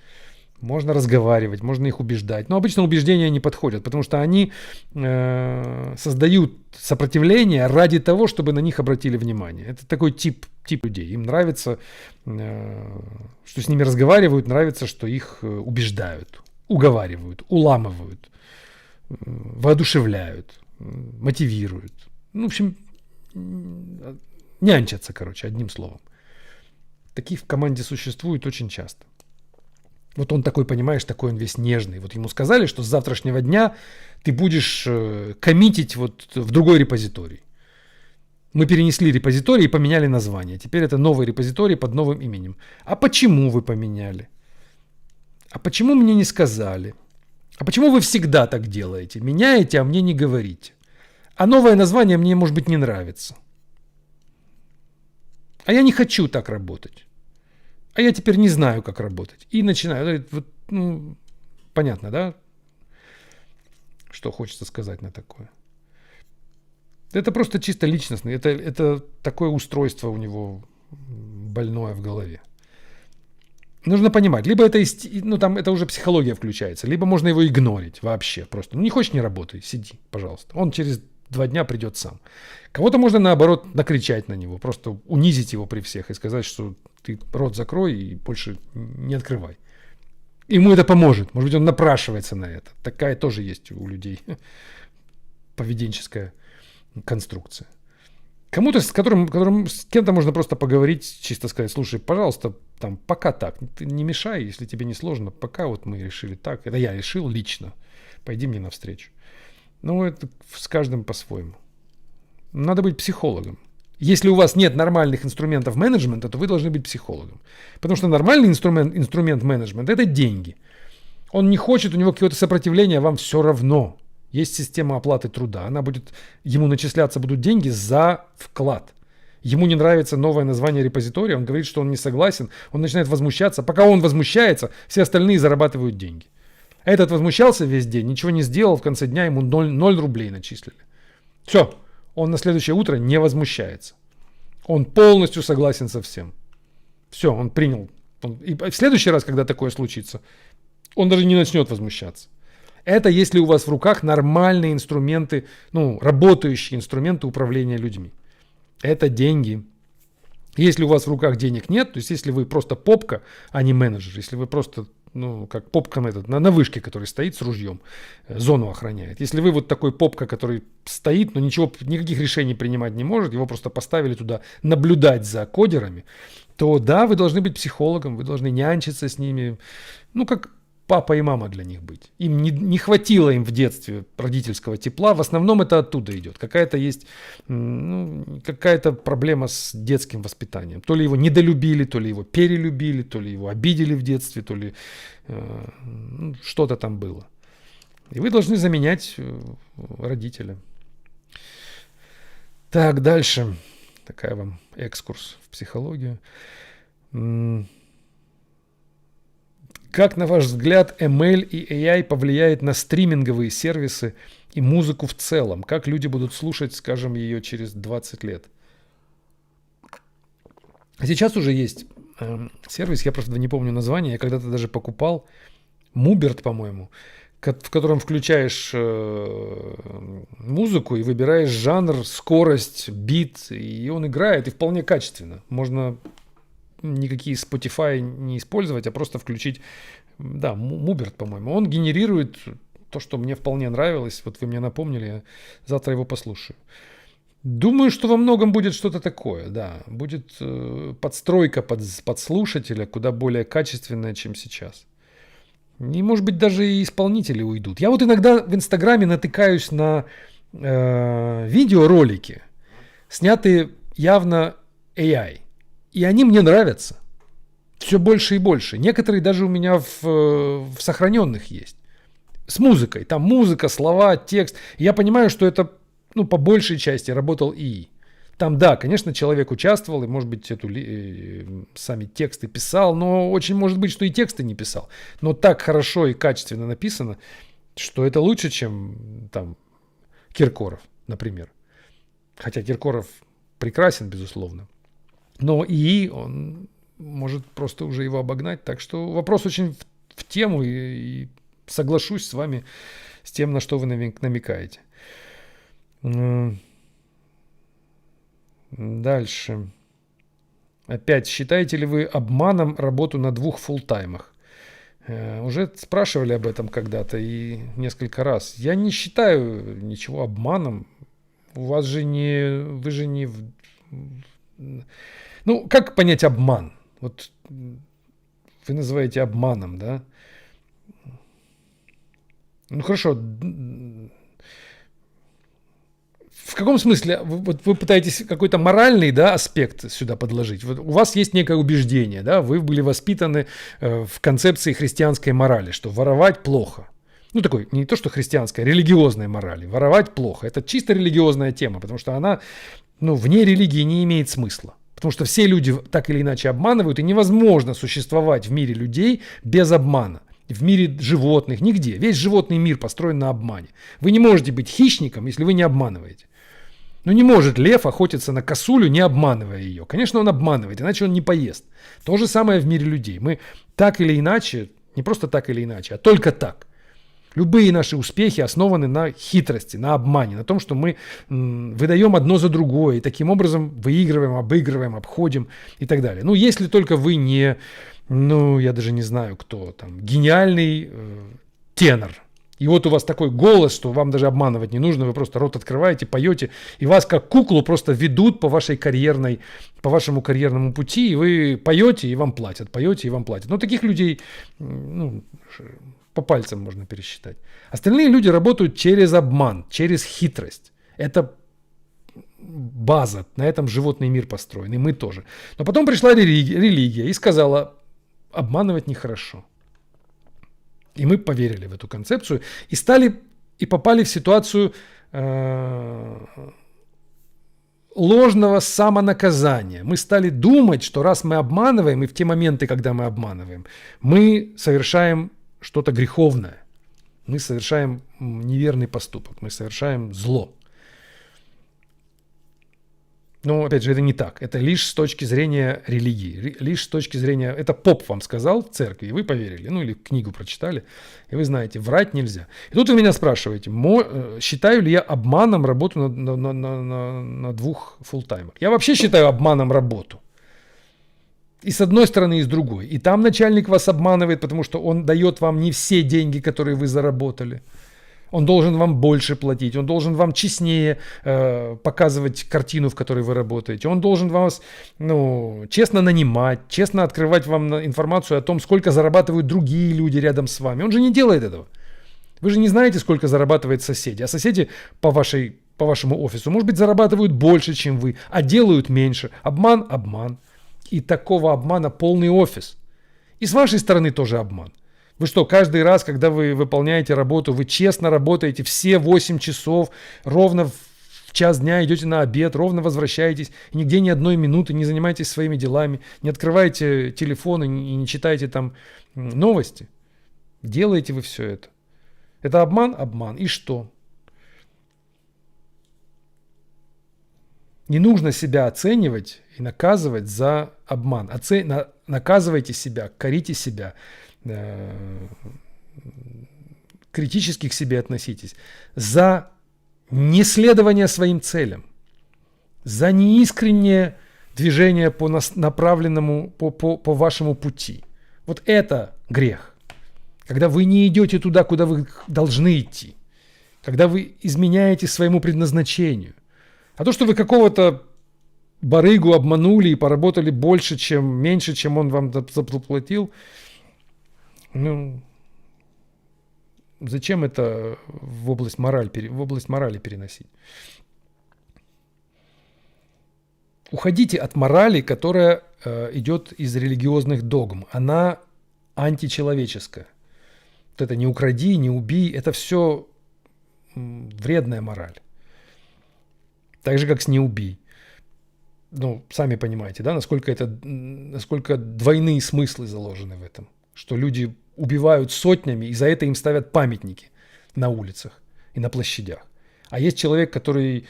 Можно разговаривать, можно их убеждать. Но обычно убеждения не подходят, потому что они создают сопротивление ради того, чтобы на них обратили внимание. Это такой тип людей. Им нравится, что с ними разговаривают, нравится, что их убеждают, уговаривают, уламывают, воодушевляют, мотивируют. Ну, в общем, нянчатся, одним словом. Такие в команде существуют очень часто. Вот он такой, понимаешь, такой он весь нежный. Вот ему сказали, что с завтрашнего дня ты будешь коммитить вот в другой репозиторий. Мы перенесли репозиторий и поменяли название. Теперь это новый репозиторий под новым именем. А почему вы поменяли? А почему мне не сказали? А почему вы всегда так делаете? Меняете, а мне не говорите. А новое название мне, может быть, не нравится. А я не хочу так работать. А я теперь не знаю, как работать. И начинаю. Вот, понятно, да? Что хочется сказать на такое. Это просто чисто личностное. Это такое устройство у него больное в голове. Нужно понимать. Либо там это уже психология включается, либо можно его игнорить вообще. Просто не хочешь — не работай, сиди, пожалуйста. Он через 2 дня придет сам. Кого-то можно, наоборот, накричать на него, просто унизить его при всех и сказать, что ты рот закрой и больше не открывай. Ему это поможет. Может быть, он напрашивается на это. Такая тоже есть у людей поведенческая конструкция. Кому-то, с кем-то можно просто поговорить, чисто сказать: слушай, пожалуйста, там, пока так, ты не мешай, если тебе не сложно, пока вот мы решили так, это я решил лично, пойди мне навстречу. Ну, это с каждым по-своему. Надо быть психологом. Если у вас нет нормальных инструментов менеджмента, то вы должны быть психологом. Потому что нормальный инструмент менеджмента – это деньги. Он не хочет, у него какое-то сопротивление, а вам все равно. Есть система оплаты труда. Она будет, ему начисляться будут деньги за вклад. Ему не нравится новое название репозитория, он говорит, что он не согласен, он начинает возмущаться. Пока он возмущается, все остальные зарабатывают деньги. Этот возмущался весь день, ничего не сделал, в конце дня ему 0 рублей начислили. Все, он на следующее утро не возмущается. Он полностью согласен со всем. Все, он принял. И в следующий раз, когда такое случится, он даже не начнет возмущаться. Это если у вас в руках нормальные инструменты, работающие инструменты управления людьми. Это деньги. Если у вас в руках денег нет, то есть если вы просто попка, а не менеджер, если вы просто, как попка на вышке, который стоит с ружьем, зону охраняет. Если вы вот такой попка, который стоит, но никаких решений принимать не может, его просто поставили туда наблюдать за кодерами, то да, вы должны быть психологом, вы должны нянчиться с ними, как папа и мама для них быть. Им не хватило им в детстве родительского тепла. В основном это оттуда идет. Какая-то есть какая-то проблема с детским воспитанием. То ли его недолюбили, то ли его перелюбили, то ли его обидели в детстве, то ли что-то там было. И вы должны заменять родителя. Так, дальше. Такая вам экскурс в психологию. Как, на ваш взгляд, ML и AI повлияет на стриминговые сервисы и музыку в целом? Как люди будут слушать, скажем, ее через 20 лет? Сейчас уже есть сервис, я просто не помню название, я когда-то даже покупал, Mubert, по-моему, в котором включаешь музыку и выбираешь жанр, скорость, бит, и он играет, и вполне качественно. Можно никакие Spotify не использовать, а просто включить, Mubert, по-моему. Он генерирует то, что мне вполне нравилось. Вот вы мне напомнили, я завтра его послушаю. Думаю, что во многом будет что-то такое, да. Будет подстройка под слушателя куда более качественная, чем сейчас. И, может быть, даже и исполнители уйдут. Я вот иногда в Инстаграме натыкаюсь на видеоролики, снятые явно AI. И они мне нравятся. Все больше и больше. Некоторые даже у меня в сохраненных есть. С музыкой. Там музыка, слова, текст. Я понимаю, что это, по большей части работал ИИ. Там, да, конечно, человек участвовал, и, может быть, сами тексты писал, но очень может быть, что и тексты не писал. Но так хорошо и качественно написано, что это лучше, чем там Киркоров, например. Хотя Киркоров прекрасен, безусловно. Но ИИ, он может просто уже его обогнать. Так что вопрос очень в тему, и соглашусь с вами с тем, на что вы намекаете. Дальше. Опять, считаете ли вы обманом работу на 2 фуллтаймах? Уже спрашивали об этом когда-то и несколько раз. Я не считаю ничего обманом. Вы же не... как понять обман? Вот вы называете обманом, да? Хорошо. В каком смысле? Вы пытаетесь какой-то моральный, аспект сюда подложить. Вот у вас есть некое убеждение, да? Вы были воспитаны в концепции христианской морали, что воровать плохо. Такой, не то что христианская, религиозной морали. Воровать плохо. Это чисто религиозная тема, потому что она, вне религии не имеет смысла. Потому что все люди так или иначе обманывают, и невозможно существовать в мире людей без обмана. В мире животных, нигде. Весь животный мир построен на обмане. Вы не можете быть хищником, если вы не обманываете. Не может лев охотиться на косулю, не обманывая ее. Конечно, он обманывает, иначе он не поест. То же самое в мире людей. Мы так или иначе, не просто так или иначе, а только так. Любые наши успехи основаны на хитрости, на обмане, на том, что мы выдаем одно за другое, и таким образом выигрываем, обыгрываем, обходим и так далее. Если только вы не ну, я даже не знаю кто там, гениальный тенор. И вот у вас такой голос, что вам даже обманывать не нужно, вы просто рот открываете, поете, и вас как куклу просто ведут по вашему карьерному пути, и вы поете, и вам платят, поете, и вам платят. Но таких людей, ну, по пальцам можно пересчитать. Остальные люди работают через обман, через хитрость. Это база, на этом животный мир построен, и мы тоже. Но потом пришла религия и сказала, обманывать нехорошо. И мы поверили в эту концепцию и попали в ситуацию ложного самонаказания. Мы стали думать, что раз мы обманываем, и в те моменты, когда мы обманываем, мы совершаем что-то греховное. Мы совершаем неверный поступок, мы совершаем зло. Но, опять же, это не так. Это лишь с точки зрения религии. Лишь с точки зрения... Это поп вам сказал в церкви, и вы поверили. Ну, или книгу прочитали, и вы знаете, врать нельзя. И тут вы меня спрашиваете, считаю ли я обманом работу на двух фуллтаймах. Я вообще считаю обманом работу. И с одной стороны, и с другой. И там начальник вас обманывает, потому что он дает вам не все деньги, которые вы заработали. Он должен вам больше платить, он должен вам честнее показывать картину, в которой вы работаете. Он должен вас честно нанимать, честно открывать вам информацию о том, сколько зарабатывают другие люди рядом с вами. Он же не делает этого. Вы же не знаете, сколько зарабатывают соседи. А соседи по вашему офису, может быть, зарабатывают больше, чем вы, а делают меньше. Обман – обман. И такого обмана полный офис. И с вашей стороны тоже обман. Вы что, каждый раз, когда вы выполняете работу, вы честно работаете все 8 часов, ровно в час дня идете на обед, ровно возвращаетесь, и нигде ни одной минуты не занимаетесь своими делами, не открываете телефон и не читаете там новости? Делаете вы все это. Это обман? Обман. И что? Не нужно себя оценивать и наказывать за обман. Наказывайте себя, корите себя. Критически к себе относитесь, за неследование своим целям, за неискреннее движение по направленному, по вашему пути. Вот это грех. Когда вы не идете туда, куда вы должны идти. Когда вы изменяете своему предназначению. А то, что вы какого-то барыгу обманули и поработали меньше, чем он вам заплатил, зачем это в область морали переносить? Уходите от морали, которая идет из религиозных догм. Она античеловеческая. Вот это не укради, не убей, это все вредная мораль. Так же, как с не убей. Сами понимаете, да, насколько двойные смыслы заложены в этом. Что люди убивают сотнями, и за это им ставят памятники на улицах и на площадях. А есть человек, который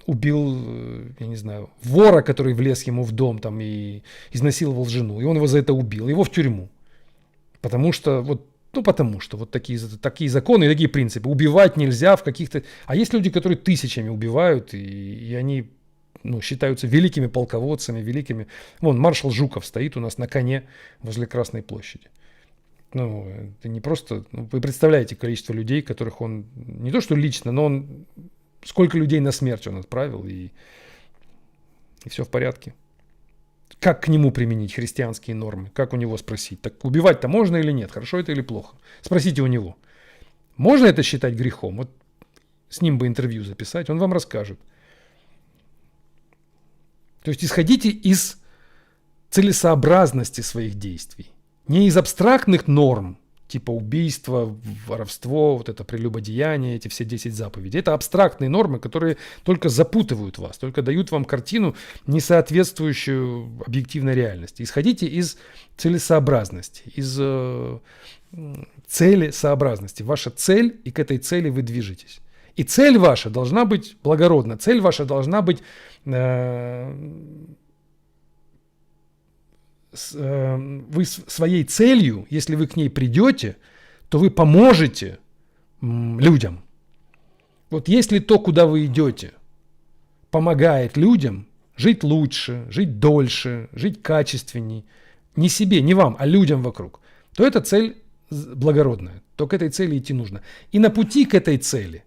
убил, я не знаю, вора, который влез ему в дом там, и изнасиловал жену, и он его за это убил, его в тюрьму. Потому что вот такие законы и такие принципы. Убивать нельзя в каких-то... А есть люди, которые тысячами убивают, и они считаются великими полководцами, великими... Вон, маршал Жуков стоит у нас на коне возле Красной площади. Это не просто... Вы представляете количество людей, которых он... Не то, что лично, но он... Сколько людей на смерть он отправил, и все в порядке. Как к нему применить христианские нормы? Как у него спросить? Так убивать-то можно или нет? Хорошо это или плохо? Спросите у него. Можно это считать грехом? Вот с ним бы интервью записать, он вам расскажет. То есть исходите из целесообразности своих действий. Не из абстрактных норм, типа убийство, воровство, вот это прелюбодеяние, эти все 10 заповедей. Это абстрактные нормы, которые только запутывают вас, только дают вам картину, не соответствующую объективной реальности. Исходите из целесообразности, из целесообразности. Ваша цель, и к этой цели вы движетесь. И цель ваша должна быть благородна, цель ваша должна быть вы своей целью, если вы к ней придете, то вы поможете людям. Вот если то, куда вы идете, помогает людям жить лучше, жить дольше, жить качественней, не себе, не вам, а людям вокруг, то эта цель благородная, то к этой цели идти нужно. И на пути к этой цели,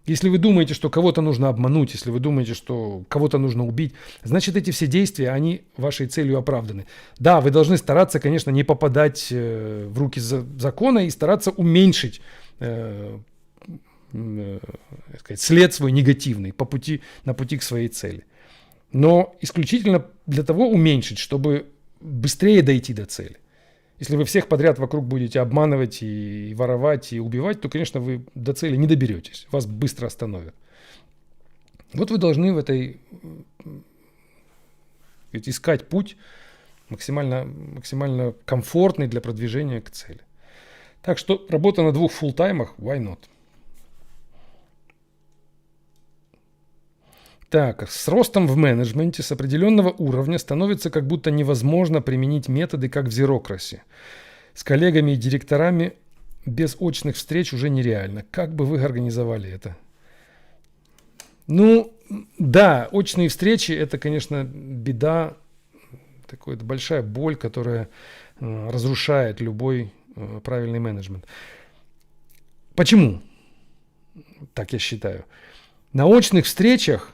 если вы думаете, что кого-то нужно обмануть, если вы думаете, что кого-то нужно убить, значит, эти все действия, они вашей целью оправданы. Да, вы должны стараться, конечно, не попадать в руки закона и стараться уменьшить след свой негативный на пути к своей цели. Но исключительно для того уменьшить, чтобы быстрее дойти до цели. Если вы всех подряд вокруг будете обманывать и воровать, и убивать, то, конечно, вы до цели не доберетесь. Вас быстро остановят. Вот вы должны в этой искать путь максимально комфортный для продвижения к цели. Так что работа на 2 фулл-таймах, why not? Так, с ростом в менеджменте с определенного уровня становится как будто невозможно применить методы, как в Xerocracy. С коллегами и директорами без очных встреч уже нереально. Как бы вы организовали это? Ну, да, очные встречи – это, конечно, беда, такая большая боль, которая разрушает любой правильный менеджмент. Почему? Так я считаю. На очных встречах,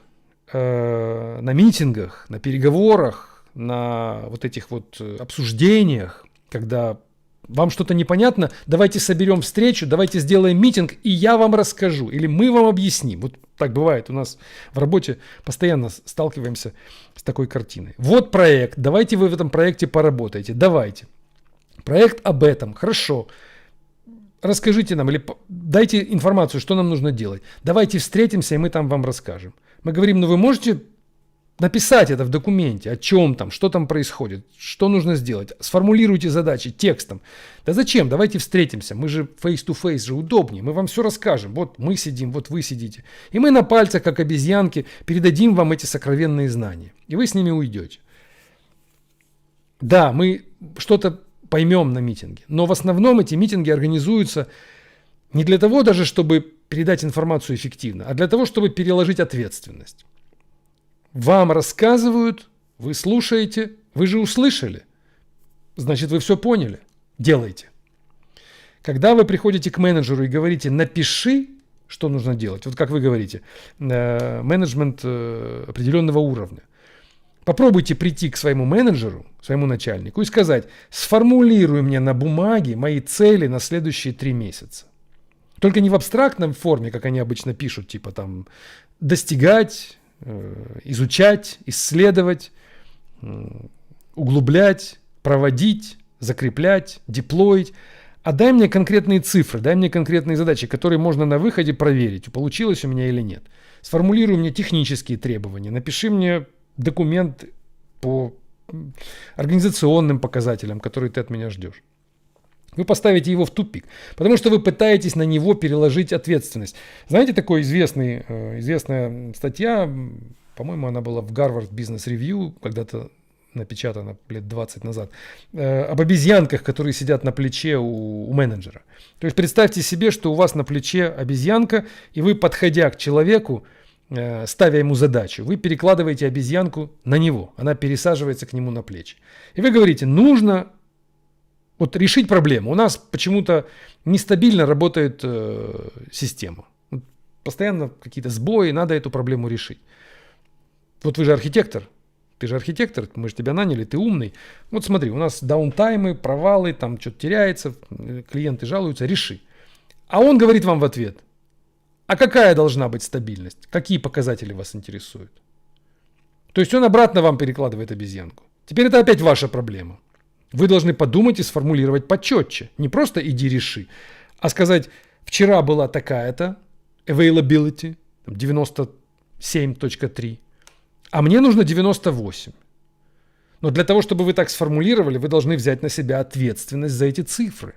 на митингах, на переговорах, на вот этих вот обсуждениях, когда вам что-то непонятно, давайте соберем встречу, давайте сделаем митинг, и я вам расскажу, или мы вам объясним. Вот так бывает у нас в работе, постоянно сталкиваемся с такой картиной. Вот проект, давайте вы в этом проекте поработаете, давайте. Проект об этом, хорошо. Расскажите нам или дайте информацию, что нам нужно делать. Давайте встретимся, и мы там вам расскажем. Мы говорим, ну вы можете написать это в документе, о чем там, что там происходит, что нужно сделать. Сформулируйте задачи текстом. Да зачем? Давайте встретимся. Мы же face-to-face же удобнее. Мы вам все расскажем. Вот мы сидим, вот вы сидите. И мы на пальцах, как обезьянки, передадим вам эти сокровенные знания. И вы с ними уйдете. Да, мы что-то поймем на митинге. Но в основном эти митинги организуются не для того даже, чтобы передать информацию эффективно, а для того, чтобы переложить ответственность. Вам рассказывают, вы слушаете, вы же услышали. Значит, вы все поняли. Делайте. Когда вы приходите к менеджеру и говорите, напиши, что нужно делать, вот как вы говорите, менеджмент определенного уровня. Попробуйте прийти к своему менеджеру, своему начальнику и сказать, сформулируй мне на бумаге мои цели на следующие 3 месяца. Только не в абстрактном форме, как они обычно пишут, типа там достигать, изучать, исследовать, углублять, проводить, закреплять, деплоить. А дай мне конкретные цифры, дай мне конкретные задачи, которые можно на выходе проверить, получилось у меня или нет. Сформулируй мне технические требования, напиши мне документ по организационным показателям, которые ты от меня ждешь. Вы поставите его в тупик, потому что вы пытаетесь на него переложить ответственность. Знаете, такая известная статья, по-моему, она была в Harvard Business Review, когда-то напечатана лет 20 назад, об обезьянках, которые сидят на плече у менеджера. То есть представьте себе, что у вас на плече обезьянка, и вы, подходя к человеку, ставя ему задачу, вы перекладываете обезьянку на него, она пересаживается к нему на плечи. И вы говорите, нужно вот решить проблему. У нас почему-то нестабильно работает система. Постоянно какие-то сбои, надо эту проблему решить. Вот вы же архитектор. Ты же архитектор, мы же тебя наняли, ты умный. Вот смотри, у нас даунтаймы, провалы, там что-то теряется, клиенты жалуются, реши. А он говорит вам в ответ, а какая должна быть стабильность? Какие показатели вас интересуют? То есть он обратно вам перекладывает обезьянку. Теперь это опять ваша проблема. Вы должны подумать и сформулировать почетче. Не просто иди реши, а сказать, вчера была такая-то availability 97.3, а мне нужно 98. Но для того, чтобы вы так сформулировали, вы должны взять на себя ответственность за эти цифры.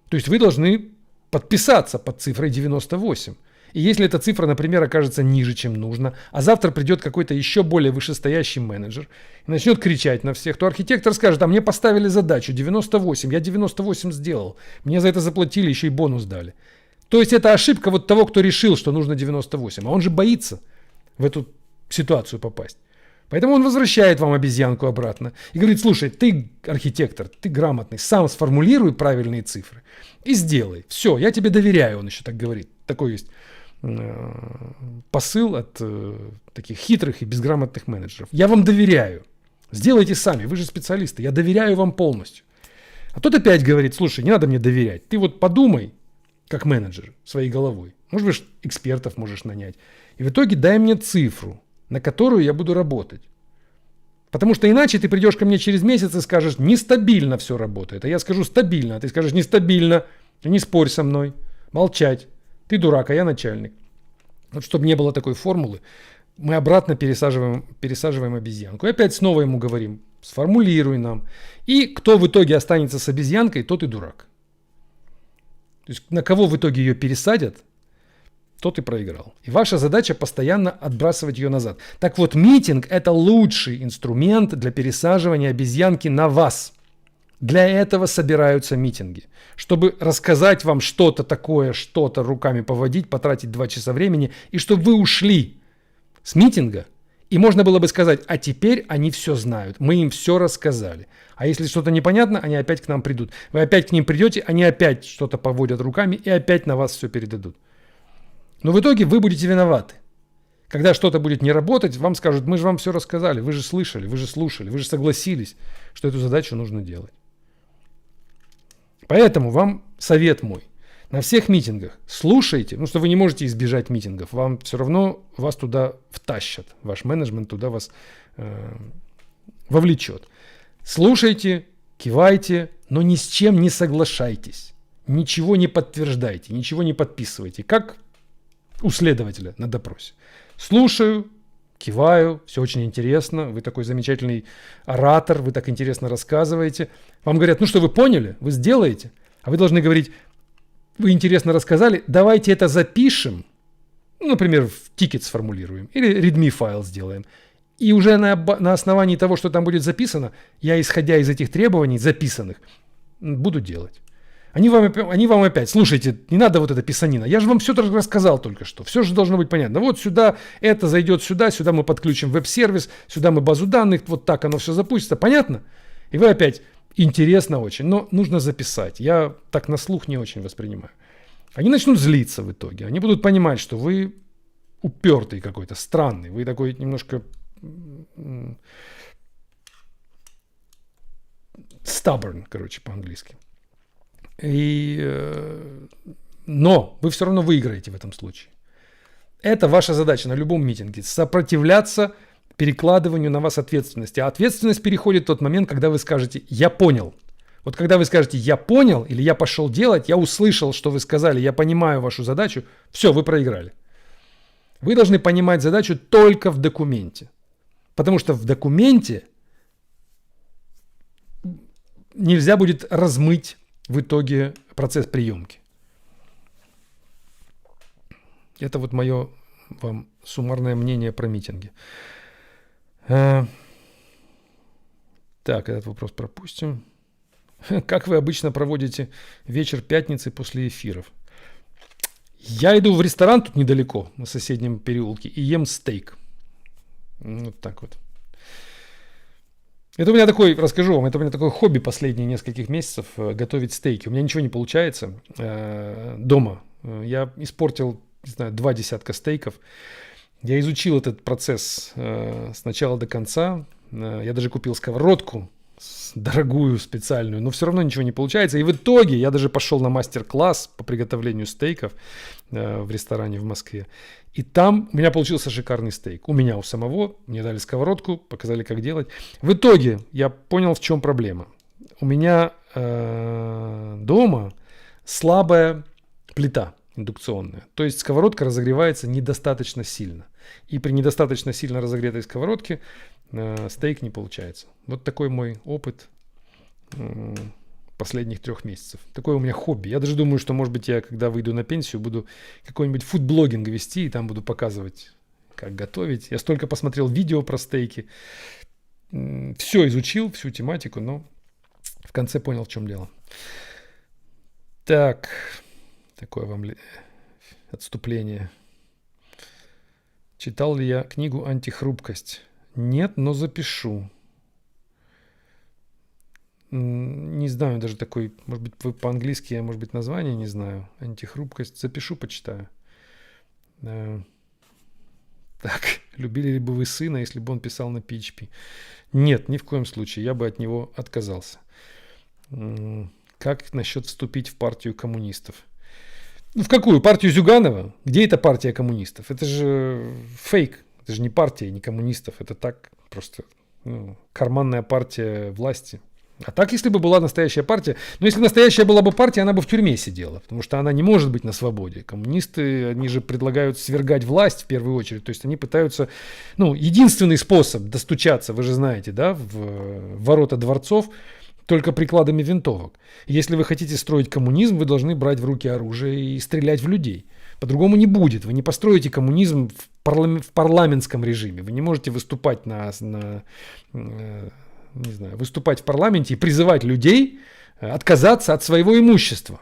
То есть вы должны подписаться под цифрой 98. И если эта цифра, например, окажется ниже, чем нужно, а завтра придет какой-то еще более вышестоящий менеджер и начнет кричать на всех, то архитектор скажет, а мне поставили задачу 98, я 98 сделал, мне за это заплатили, еще и бонус дали. То есть это ошибка вот того, кто решил, что нужно 98, а он же боится в эту ситуацию попасть. Поэтому он возвращает вам обезьянку обратно и говорит: слушай, ты архитектор, ты грамотный, сам сформулируй правильные цифры и сделай. Все, я тебе доверяю, он еще так говорит. Такой есть посыл от таких хитрых и безграмотных менеджеров. Я вам доверяю. Сделайте сами, вы же специалисты, я доверяю вам полностью. А тот опять говорит: слушай, не надо мне доверять, ты вот подумай, как менеджер, своей головой. Может быть, экспертов можешь нанять. И в итоге дай мне цифру, на которую я буду работать. Потому что иначе ты придешь ко мне через месяц и скажешь: нестабильно все работает. А я скажу: стабильно. А ты скажешь: нестабильно. И не спорь со мной. Молчать. Ты дурак, а я начальник. Вот чтобы не было такой формулы, мы обратно пересаживаем обезьянку. И опять снова ему говорим: сформулируй нам. И кто в итоге останется с обезьянкой, тот и дурак. То есть на кого в итоге ее пересадят, тот и проиграл. И ваша задача постоянно отбрасывать ее назад. Так вот, митинг – это лучший инструмент для пересаживания обезьянки на вас. Для этого собираются митинги. Чтобы рассказать вам что-то такое, что-то руками поводить, потратить 2 часа времени, и чтобы вы ушли с митинга, и можно было бы сказать: а теперь они все знают, мы им все рассказали. А если что-то непонятно, они опять к нам придут. Вы опять к ним придете, они опять что-то поводят руками и опять на вас все передадут. Но в итоге вы будете виноваты. Когда что-то будет не работать, вам скажут: мы же вам все рассказали, вы же слышали, вы же слушали, вы же согласились, что эту задачу нужно делать. Поэтому вам совет мой. На всех митингах слушайте, что вы не можете избежать митингов, вам все равно вас туда втащат, ваш менеджмент туда вас вовлечет. Слушайте, кивайте, но ни с чем не соглашайтесь, ничего не подтверждайте, ничего не подписывайте, как у следователя на допросе. Слушаю, киваю, все очень интересно, вы такой замечательный оратор, вы так интересно рассказываете. Вам говорят: ну что, вы поняли, вы сделаете? А вы должны говорить: вы интересно рассказали, давайте это запишем, например, в тикет сформулируем или readme файл сделаем. И уже на основании того, что там будет записано, я, исходя из этих требований записанных, буду делать. Они вам опять: слушайте, не надо вот это писанина, я же вам все рассказал только что, все же должно быть понятно. Вот сюда, это зайдет сюда, сюда мы подключим веб-сервис, сюда мы базу данных, вот так оно все запустится, понятно? И вы опять: интересно очень, но нужно записать. Я так на слух не очень воспринимаю. Они начнут злиться в итоге, они будут понимать, что вы упертый какой-то, странный, вы такой немножко stubborn, короче, по-английски. Но вы все равно выиграете в этом случае. Это ваша задача на любом митинге. Сопротивляться перекладыванию на вас ответственности. А ответственность переходит в тот момент, когда вы скажете: я понял. Вот когда вы скажете: я понял, или я пошел делать, я услышал, что вы сказали, я понимаю вашу задачу, все, вы проиграли. Вы должны понимать задачу только в документе. Потому что в документе нельзя будет размыть в итоге процесс приемки. Это вот мое вам суммарное мнение про митинги. Так, этот вопрос пропустим. Как вы обычно проводите вечер пятницы после эфиров? Я иду в ресторан тут недалеко, на соседнем переулке, и ем стейк. Вот так вот. Это у меня такой, расскажу вам, это у меня такое хобби последние нескольких месяцев готовить стейки. У меня ничего не получается дома. Я испортил, не знаю, 2 десятка стейков. Я изучил этот процесс с начала до конца. Я даже купил сковородку дорогую, специальную, но все равно ничего не получается. И в итоге я даже пошел на мастер-класс по приготовлению стейков в ресторане в Москве. И там у меня получился шикарный стейк. У меня у самого, мне дали сковородку, показали, как делать. В итоге я понял, в чем проблема. У меня дома слабая плита индукционная. То есть сковородка разогревается недостаточно сильно. И при недостаточно сильно разогретой сковородке стейк не получается. Вот такой мой опыт последних 3 месяцев. Такое у меня хобби. Я даже думаю, что, может быть, я, когда выйду на пенсию, буду какой-нибудь фудблогинг вести, и там буду показывать, как готовить. Я столько посмотрел видео про стейки. Все изучил, всю тематику, но в конце понял, в чем дело. Так, такое вам отступление. Читал ли я книгу «Антихрупкость»? Нет, но запишу. Не знаю даже такой, может быть, вы по-английски, я, может быть, название не знаю. Антихрупкость. Запишу, почитаю. Так, любили ли бы вы сына, если бы он писал на PHP? Нет, ни в коем случае, я бы от него отказался. Как насчет вступить в партию коммунистов? Ну, в какую? Партию Зюганова? Где эта партия коммунистов? Это же фейк. Это же не партия, не коммунистов. Это так просто карманная партия власти. А так, если бы была настоящая партия, но если настоящая была бы партия, она бы в тюрьме сидела, потому что она не может быть на свободе. Коммунисты, они же предлагают свергать власть в первую очередь, то есть они пытаются, единственный способ достучаться, вы же знаете, да, в ворота дворцов, только прикладами винтовок. Если вы хотите строить коммунизм, вы должны брать в руки оружие и стрелять в людей. По-другому не будет. Вы не построите коммунизм в парламентском режиме. Вы не можете выступать выступать в парламенте и призывать людей отказаться от своего имущества.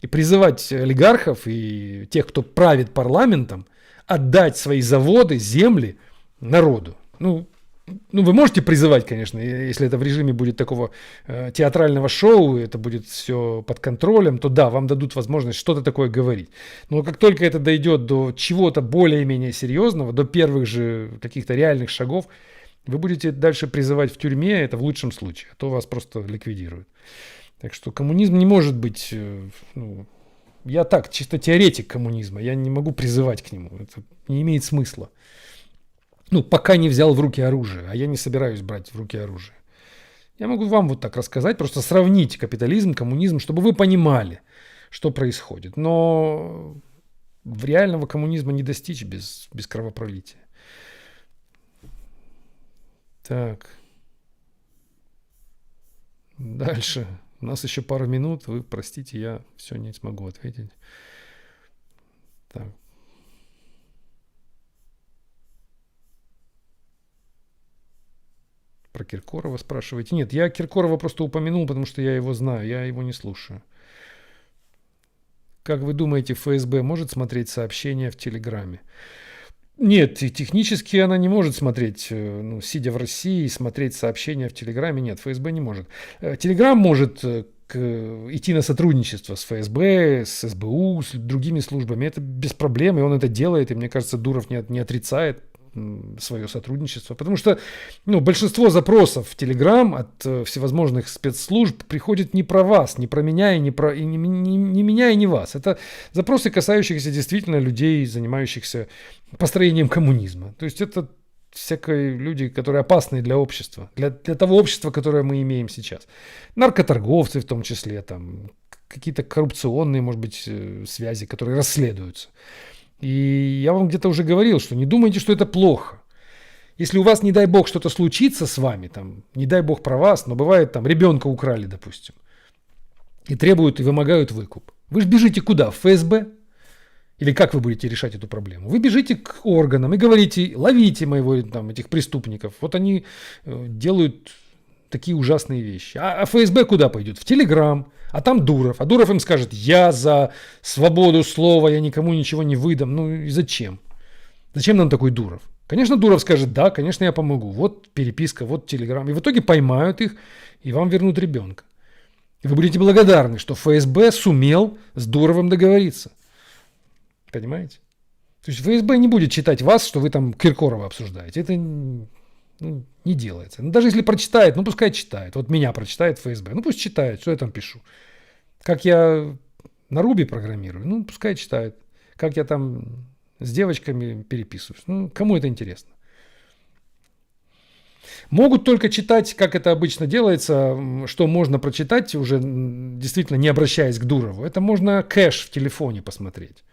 И призывать олигархов и тех, кто правит парламентом, отдать свои заводы, земли народу. Вы можете призывать, конечно, если это в режиме будет такого театрального шоу, это будет все под контролем, то да, вам дадут возможность что-то такое говорить. Но как только это дойдет до чего-то более-менее серьезного, до первых же каких-то реальных шагов, вы будете дальше призывать в тюрьме, это в лучшем случае, а то вас просто ликвидируют. Так что коммунизм не может быть... я так, чисто теоретик коммунизма, я не могу призывать к нему, это не имеет смысла. Пока не взял в руки оружие, а я не собираюсь брать в руки оружие. Я могу вам вот так рассказать, просто сравнить капитализм, коммунизм, чтобы вы понимали, что происходит. Но реального коммунизма не достичь без кровопролития. Так. Дальше. У нас еще пару минут. Вы простите, я все не смогу ответить. Так. Про Киркорова спрашиваете? Нет, я Киркорова просто упомянул, потому что я его знаю. Я его не слушаю. Как вы думаете, ФСБ может смотреть сообщения в Телеграме? Нет, технически она не может смотреть, сидя в России, смотреть сообщения в Телеграме. Нет, ФСБ не может. Телеграм может идти на сотрудничество с ФСБ, с СБУ, с другими службами. Это без проблем, и он это делает. И мне кажется, Дуров не отрицает свое сотрудничество. Потому что большинство запросов в Телеграм от всевозможных спецслужб приходит не про вас, не про меня и не меня и не вас. Это запросы, касающиеся действительно людей, занимающихся построением коммунизма. То есть это всякие люди, которые опасны для общества, для того общества, которое мы имеем сейчас. Наркоторговцы в том числе, там какие-то коррупционные, может быть, связи, которые расследуются. И я вам где-то уже говорил, что не думайте, что это плохо. Если у вас, не дай бог, что-то случится с вами, там, не дай бог про вас, но бывает, там, ребенка украли, допустим, и требуют и вымогают выкуп. Вы же бежите куда? В ФСБ? Или как вы будете решать эту проблему? Вы бежите к органам и говорите, ловите этих преступников. Вот они делают такие ужасные вещи. А ФСБ куда пойдет? В Телеграм. А там Дуров. А Дуров им скажет, я за свободу слова, я никому ничего не выдам. И зачем? Зачем нам такой Дуров? Конечно, Дуров скажет, да, конечно, я помогу. Вот переписка, вот Телеграм. И в итоге поймают их, и вам вернут ребенка. И вы будете благодарны, что ФСБ сумел с Дуровым договориться. Понимаете? То есть ФСБ не будет читать вас, что вы там Киркорова обсуждаете. Это не делается. Даже если прочитает, пускай читает. Вот меня прочитает ФСБ. Пусть читает, что я там пишу. Как я на Руби программирую, пускай читает. Как я там с девочками переписываюсь. Кому это интересно? Могут только читать, как это обычно делается, что можно прочитать, уже действительно не обращаясь к Дурову. Это можно кэш в телефоне посмотреть.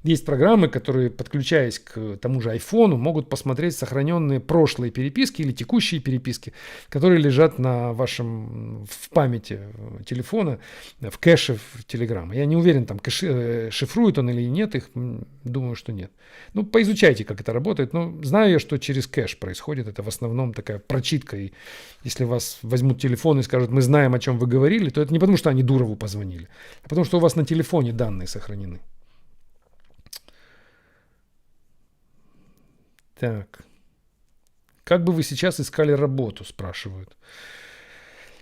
Есть программы, которые, подключаясь к тому же айфону, могут посмотреть сохраненные прошлые переписки или текущие переписки, которые лежат в памяти телефона, в кэше в Телеграма. Я не уверен, там шифрует он или нет их, думаю, что нет. Поизучайте, как это работает. Знаю я, что через кэш происходит. Это в основном такая прочитка. И если вас возьмут телефон и скажут, мы знаем, о чем вы говорили, то это не потому, что они Дурову позвонили, а потому, что у вас на телефоне данные сохранены. Так. Как бы вы сейчас искали работу, спрашивают.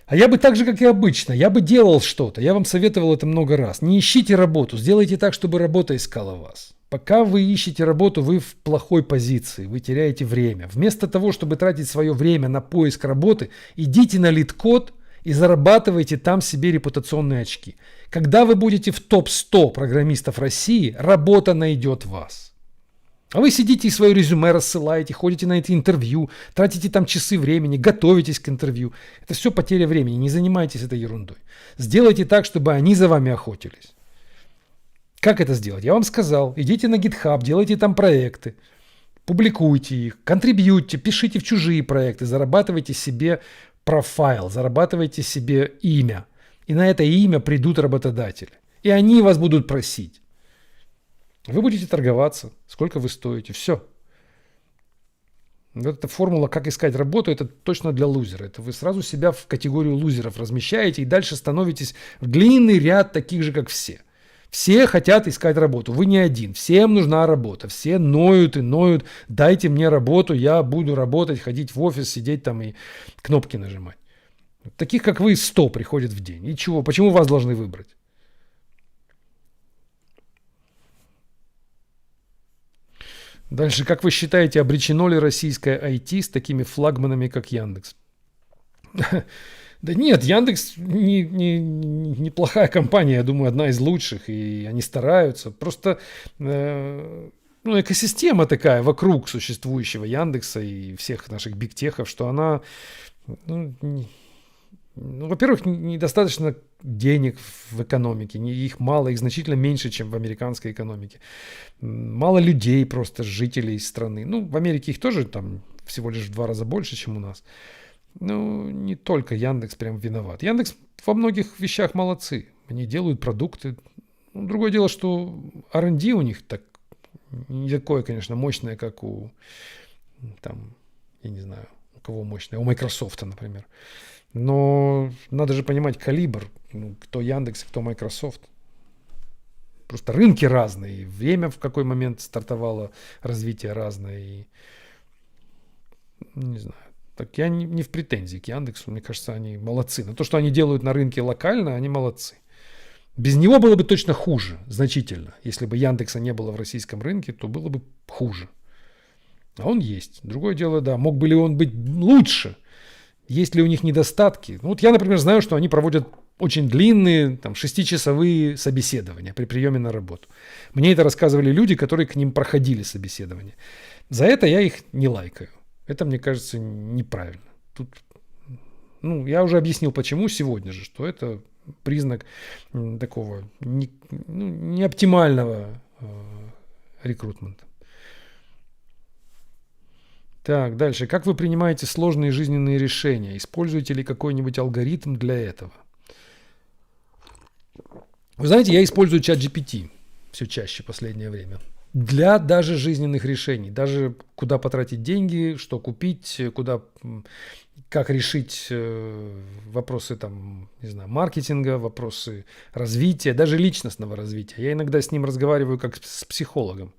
А я бы так же, как и обычно, я бы делал что-то. Я вам советовал это много раз. Не ищите работу, сделайте так, чтобы работа искала вас. Пока вы ищете работу, вы в плохой позиции, вы теряете время. Вместо того, чтобы тратить свое время на поиск работы, идите на LeetCode и зарабатывайте там себе репутационные очки. Когда вы будете в топ-100 программистов России, работа найдет вас. А вы сидите и свое резюме рассылаете, ходите на эти интервью, тратите там часы времени, готовитесь к интервью. Это все потеря времени, не занимайтесь этой ерундой. Сделайте так, чтобы они за вами охотились. Как это сделать? Я вам сказал, идите на GitHub, делайте там проекты, публикуйте их, контрибьютьте, пишите в чужие проекты, зарабатывайте себе профайл, зарабатывайте себе имя. И на это имя придут работодатели. И они вас будут просить. Вы будете торговаться, сколько вы стоите, все. Вот эта формула, как искать работу, это точно для лузера. Это вы сразу себя в категорию лузеров размещаете и дальше становитесь в длинный ряд таких же, как все. Все хотят искать работу, вы не один, всем нужна работа, все ноют и ноют, дайте мне работу, я буду работать, ходить в офис, сидеть там и кнопки нажимать. Таких, как вы, 100 приходят в день. И чего? Почему вас должны выбрать? Дальше, как вы считаете, обречено ли российское IT с такими флагманами, как Яндекс? Да нет, Яндекс неплохая компания, я думаю, одна из лучших, и они стараются. Просто экосистема такая вокруг существующего Яндекса и всех наших бигтехов, что она, во-первых, недостаточно денег в экономике, их мало, их значительно меньше, чем в американской экономике. Мало людей просто, жителей страны. В Америке их тоже там всего лишь в 2 раза больше, чем у нас. Не только Яндекс прям виноват. Яндекс во многих вещах молодцы. Они делают продукты. Другое дело, что R&D у них не такое, конечно, мощное, как у, я не знаю, у кого мощное, у Microsoft, например. Но надо же понимать калибр, кто Яндекс, кто Microsoft. Просто рынки разные, время в какой момент стартовало развитие разное. И, не знаю. Так я не в претензии к Яндексу, мне кажется, они молодцы. Но то, что они делают на рынке локально, они молодцы. Без него было бы точно хуже, значительно. Если бы Яндекса не было в российском рынке, то было бы хуже. А он есть. Другое дело, да, мог бы ли он быть лучше? Есть ли у них недостатки? Я, например, знаю, что они проводят очень длинные, 6-часовые собеседования при приеме на работу. Мне это рассказывали люди, которые к ним проходили собеседование. За это я их не лайкаю. Это, мне кажется, неправильно. Тут, я уже объяснил, почему сегодня же, что это признак такого неоптимального рекрутмента. Так, дальше. Как вы принимаете сложные жизненные решения? Используете ли какой-нибудь алгоритм для этого? Вы знаете, я использую ChatGPT все чаще в последнее время. Для даже жизненных решений. Даже куда потратить деньги, что купить, как решить вопросы маркетинга, вопросы развития, даже личностного развития. Я иногда с ним разговариваю как с психологом.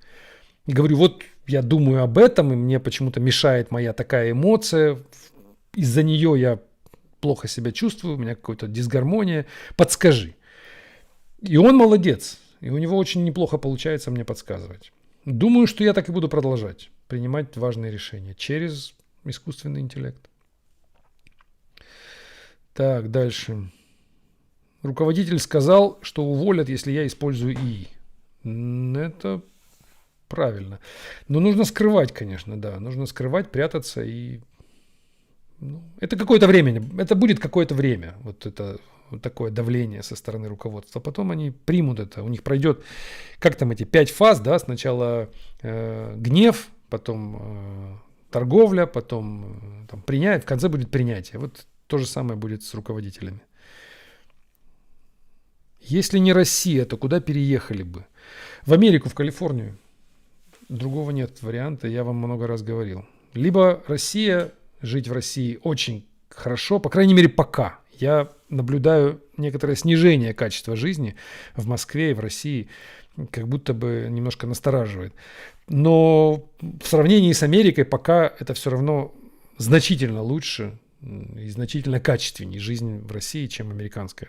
И говорю, я думаю об этом, и мне почему-то мешает моя такая эмоция. Из-за нее я плохо себя чувствую, у меня какая-то дисгармония. Подскажи. И он молодец. И у него очень неплохо получается мне подсказывать. Думаю, что я так и буду продолжать принимать важные решения через искусственный интеллект. Так, дальше. Руководитель сказал, что уволят, если я использую ИИ. Это правильно. Но нужно скрывать, конечно, да. Нужно скрывать, прятаться и... это какое-то время. Это будет какое-то время. Такое давление со стороны руководства. Потом они примут это. У них пройдет, эти 5 фаз, да, сначала гнев, потом торговля, потом принятие, в конце будет принятие. То же самое будет с руководителями. Если не Россия, то куда переехали бы? В Америку, в Калифорнию. Другого нет варианта, я вам много раз говорил. Либо Россия, жить в России очень хорошо, по крайней мере пока. Я наблюдаю некоторое снижение качества жизни в Москве и в России, как будто бы немножко настораживает. Но в сравнении с Америкой пока это все равно значительно лучше и значительно качественнее жизнь в России, чем американская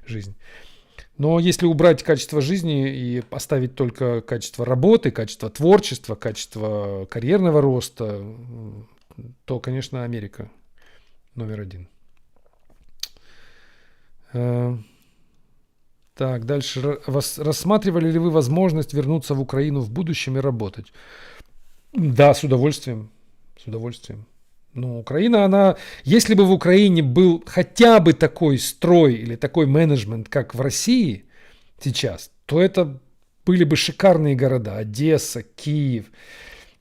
жизнь. Но если убрать качество жизни и оставить только качество работы, качество творчества, качество карьерного роста, то, конечно, Америка номер один. Так, дальше. Рассматривали ли вы возможность вернуться в Украину в будущем и работать? Да, с удовольствием. С удовольствием. Ну, Украина, она... Если бы в Украине был хотя бы такой строй или такой менеджмент, как в России сейчас, то это были бы шикарные города. Одесса, Киев,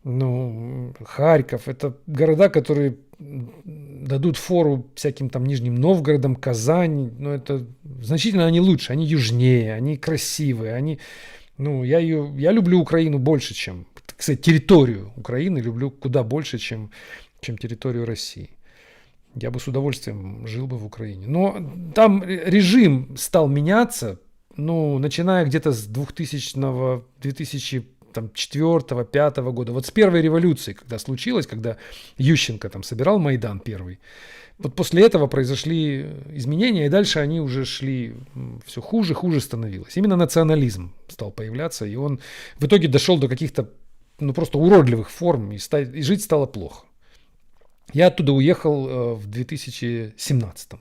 ну, Харьков. Это города, которые дадут фору всяким там Нижним Новгородом, Казань. Но это значительно они лучше, они южнее, они красивые. Они... Ну, я люблю Украину больше, чем... Кстати, территорию Украины люблю куда больше, чем территорию России. Я бы с удовольствием жил бы в Украине. Но там режим стал меняться, ну, начиная где-то с 2004-2005 года. Вот с первой революции, когда случилось, когда Ющенко там собирал Майдан первый. Вот после этого произошли изменения, и дальше они уже шли все хуже становилось. Именно национализм стал появляться, и он в итоге дошел до каких-то, ну, просто уродливых форм, и жить стало плохо. Я оттуда уехал в 2017.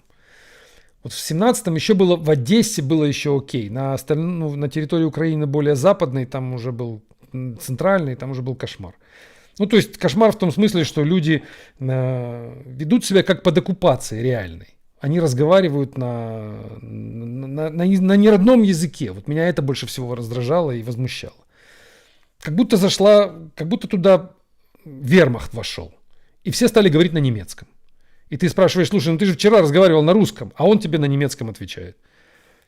Вот в 2017 еще было, в Одессе было еще окей. На территории Украины более западной, там уже был центральный, там уже был кошмар. Ну, то есть кошмар в том смысле, что люди ведут себя как под оккупацией реальной. Они разговаривают на неродном языке. Вот меня это больше всего раздражало и возмущало. Как будто туда вермахт вошел. И все стали говорить на немецком. И ты спрашиваешь: слушай, ну ты же вчера разговаривал на русском, а он тебе на немецком отвечает.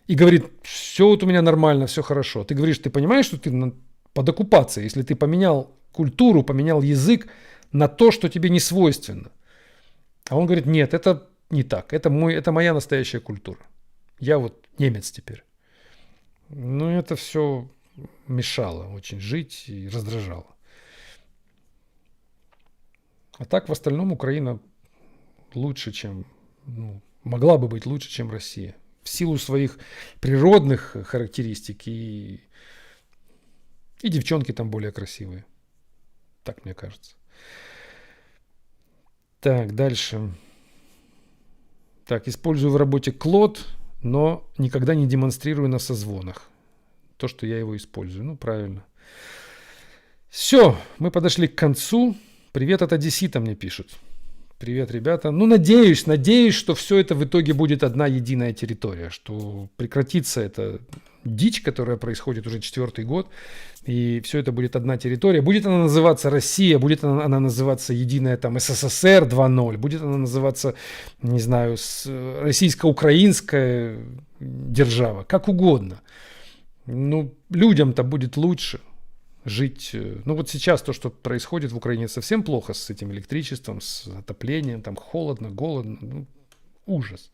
И говорит: все вот у меня нормально, все хорошо. Ты говоришь: ты понимаешь, что ты под оккупацией, если ты поменял культуру, поменял язык на то, что тебе не свойственно. А он говорит: нет, это не так, это моя настоящая культура. Я вот немец теперь. Ну, это все мешало очень жить и раздражало. А так, в остальном, Украина лучше, чем... могла бы быть лучше, чем Россия. В силу своих природных характеристик и девчонки там более красивые. Так мне кажется. Так, дальше. Так, использую в работе Claude, но никогда не демонстрирую на созвонах. То, что я его использую. Ну, правильно. Все, мы подошли к концу. Привет от одессита мне пишут. Привет, ребята. Ну, надеюсь, что все это в итоге будет одна единая территория, что прекратится эта дичь, которая происходит уже 4-й год, и все это будет одна территория. Будет она называться Россия, будет она называться единая там СССР 2.0, будет она называться, не знаю, российско-украинская держава, как угодно. Ну, людям-то будет лучше жить. Ну вот сейчас то, что происходит в Украине, совсем плохо с этим электричеством, с отоплением, там холодно, голодно, ну, ужас.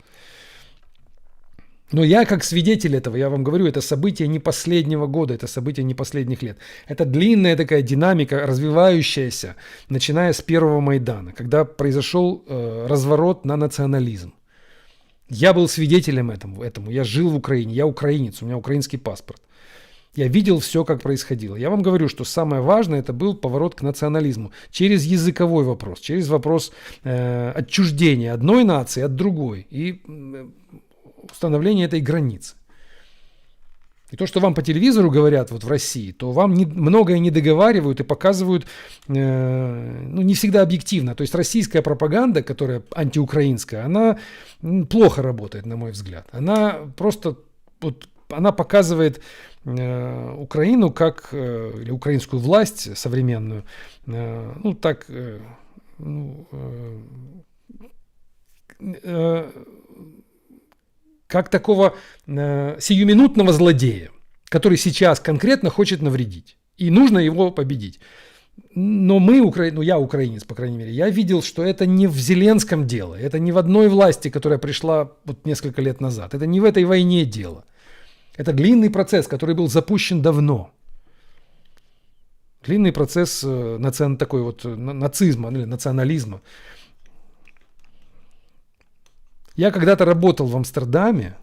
Но я как свидетель этого, я вам говорю, это событие не последнего года, это событие не последних лет. Это длинная такая динамика, развивающаяся, начиная с первого Майдана, когда произошел разворот на национализм. Я был свидетелем этому, я жил в Украине, я украинец, у меня украинский паспорт. Я видел все, как происходило. Я вам говорю, что самое важное это был поворот к национализму через языковой вопрос, через вопрос отчуждения одной нации от другой и установление этой границы. И то, что вам по телевизору говорят вот в России, то вам многое не договаривают и показывают не всегда объективно. То есть российская пропаганда, которая антиукраинская, она плохо работает, на мой взгляд. Она просто она показывает Украину как, или украинскую власть современную, как такого сиюминутного злодея, который сейчас конкретно хочет навредить. И нужно его победить. Но я украинец, по крайней мере, я видел, что это не в Зеленском дело, это не в одной власти, которая пришла вот несколько лет назад, это не в этой войне дело. Это длинный процесс, который был запущен давно. Длинный процесс такой вот нацизма или национализма. Я когда-то работал в Амстердаме.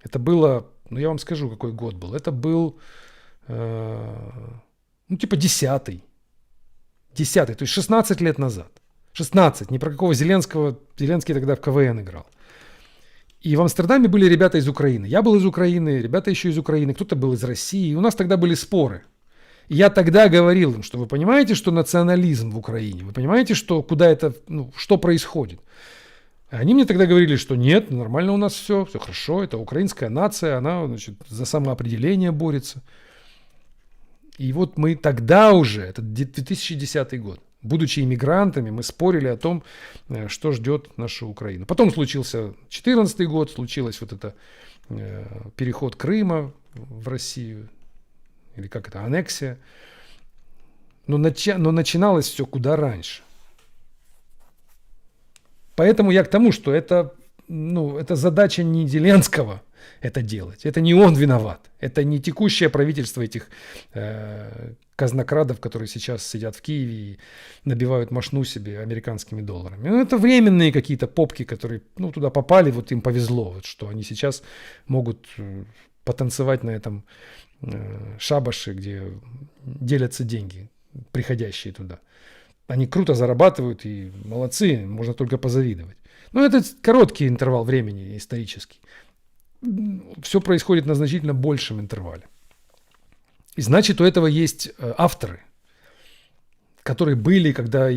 Это было, ну я вам скажу, какой год был. Это был, ну типа 10-й. 10-й, то есть 16 лет назад. 16, ни про какого Зеленского. Зеленский тогда в КВН играл. И в Амстердаме были ребята из Украины. Я был из Украины, ребята еще из Украины, кто-то был из России. И у нас тогда были споры. И я тогда говорил им, что вы понимаете, что национализм в Украине? Вы понимаете, что куда это, ну, что происходит? Они мне тогда говорили, что нет, нормально у нас все хорошо, это украинская нация, она, значит, за самоопределение борется. И вот мы тогда уже, это 2010 год, будучи иммигрантами, мы спорили о том, что ждет нашу Украину. Потом случился 2014 год, случилось вот это переход Крыма в Россию, или как это, аннексия. Но начиналось все куда раньше. Поэтому я к тому, что это, ну, это задача не Зеленского это делать. Это не он виноват. Это не текущее правительство этих казнокрадов, которые сейчас сидят в Киеве и набивают мошну себе американскими долларами. Ну, это временные какие-то попки, которые, ну, туда попали, вот им повезло, вот, что они сейчас могут потанцевать на этом шабаше, где делятся деньги, приходящие туда. Они круто зарабатывают и молодцы, можно только позавидовать. Но это короткий интервал времени исторический. Все происходит на значительно большем интервале. И значит, у этого есть авторы, которые были, когда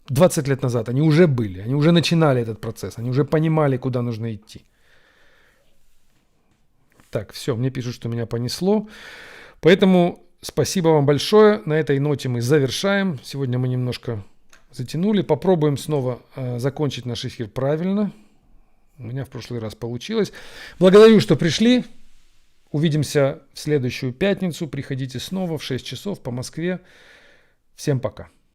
20 лет назад, они уже были, они уже начинали этот процесс, они уже понимали, куда нужно идти. Так, все, мне пишут, что меня понесло. Поэтому спасибо вам большое. На этой ноте мы завершаем. Сегодня мы немножко затянули. Попробуем снова закончить наш эфир правильно. У меня в прошлый раз получилось. Благодарю, что пришли. Увидимся в следующую пятницу. Приходите снова в 6 часов по Москве. Всем пока.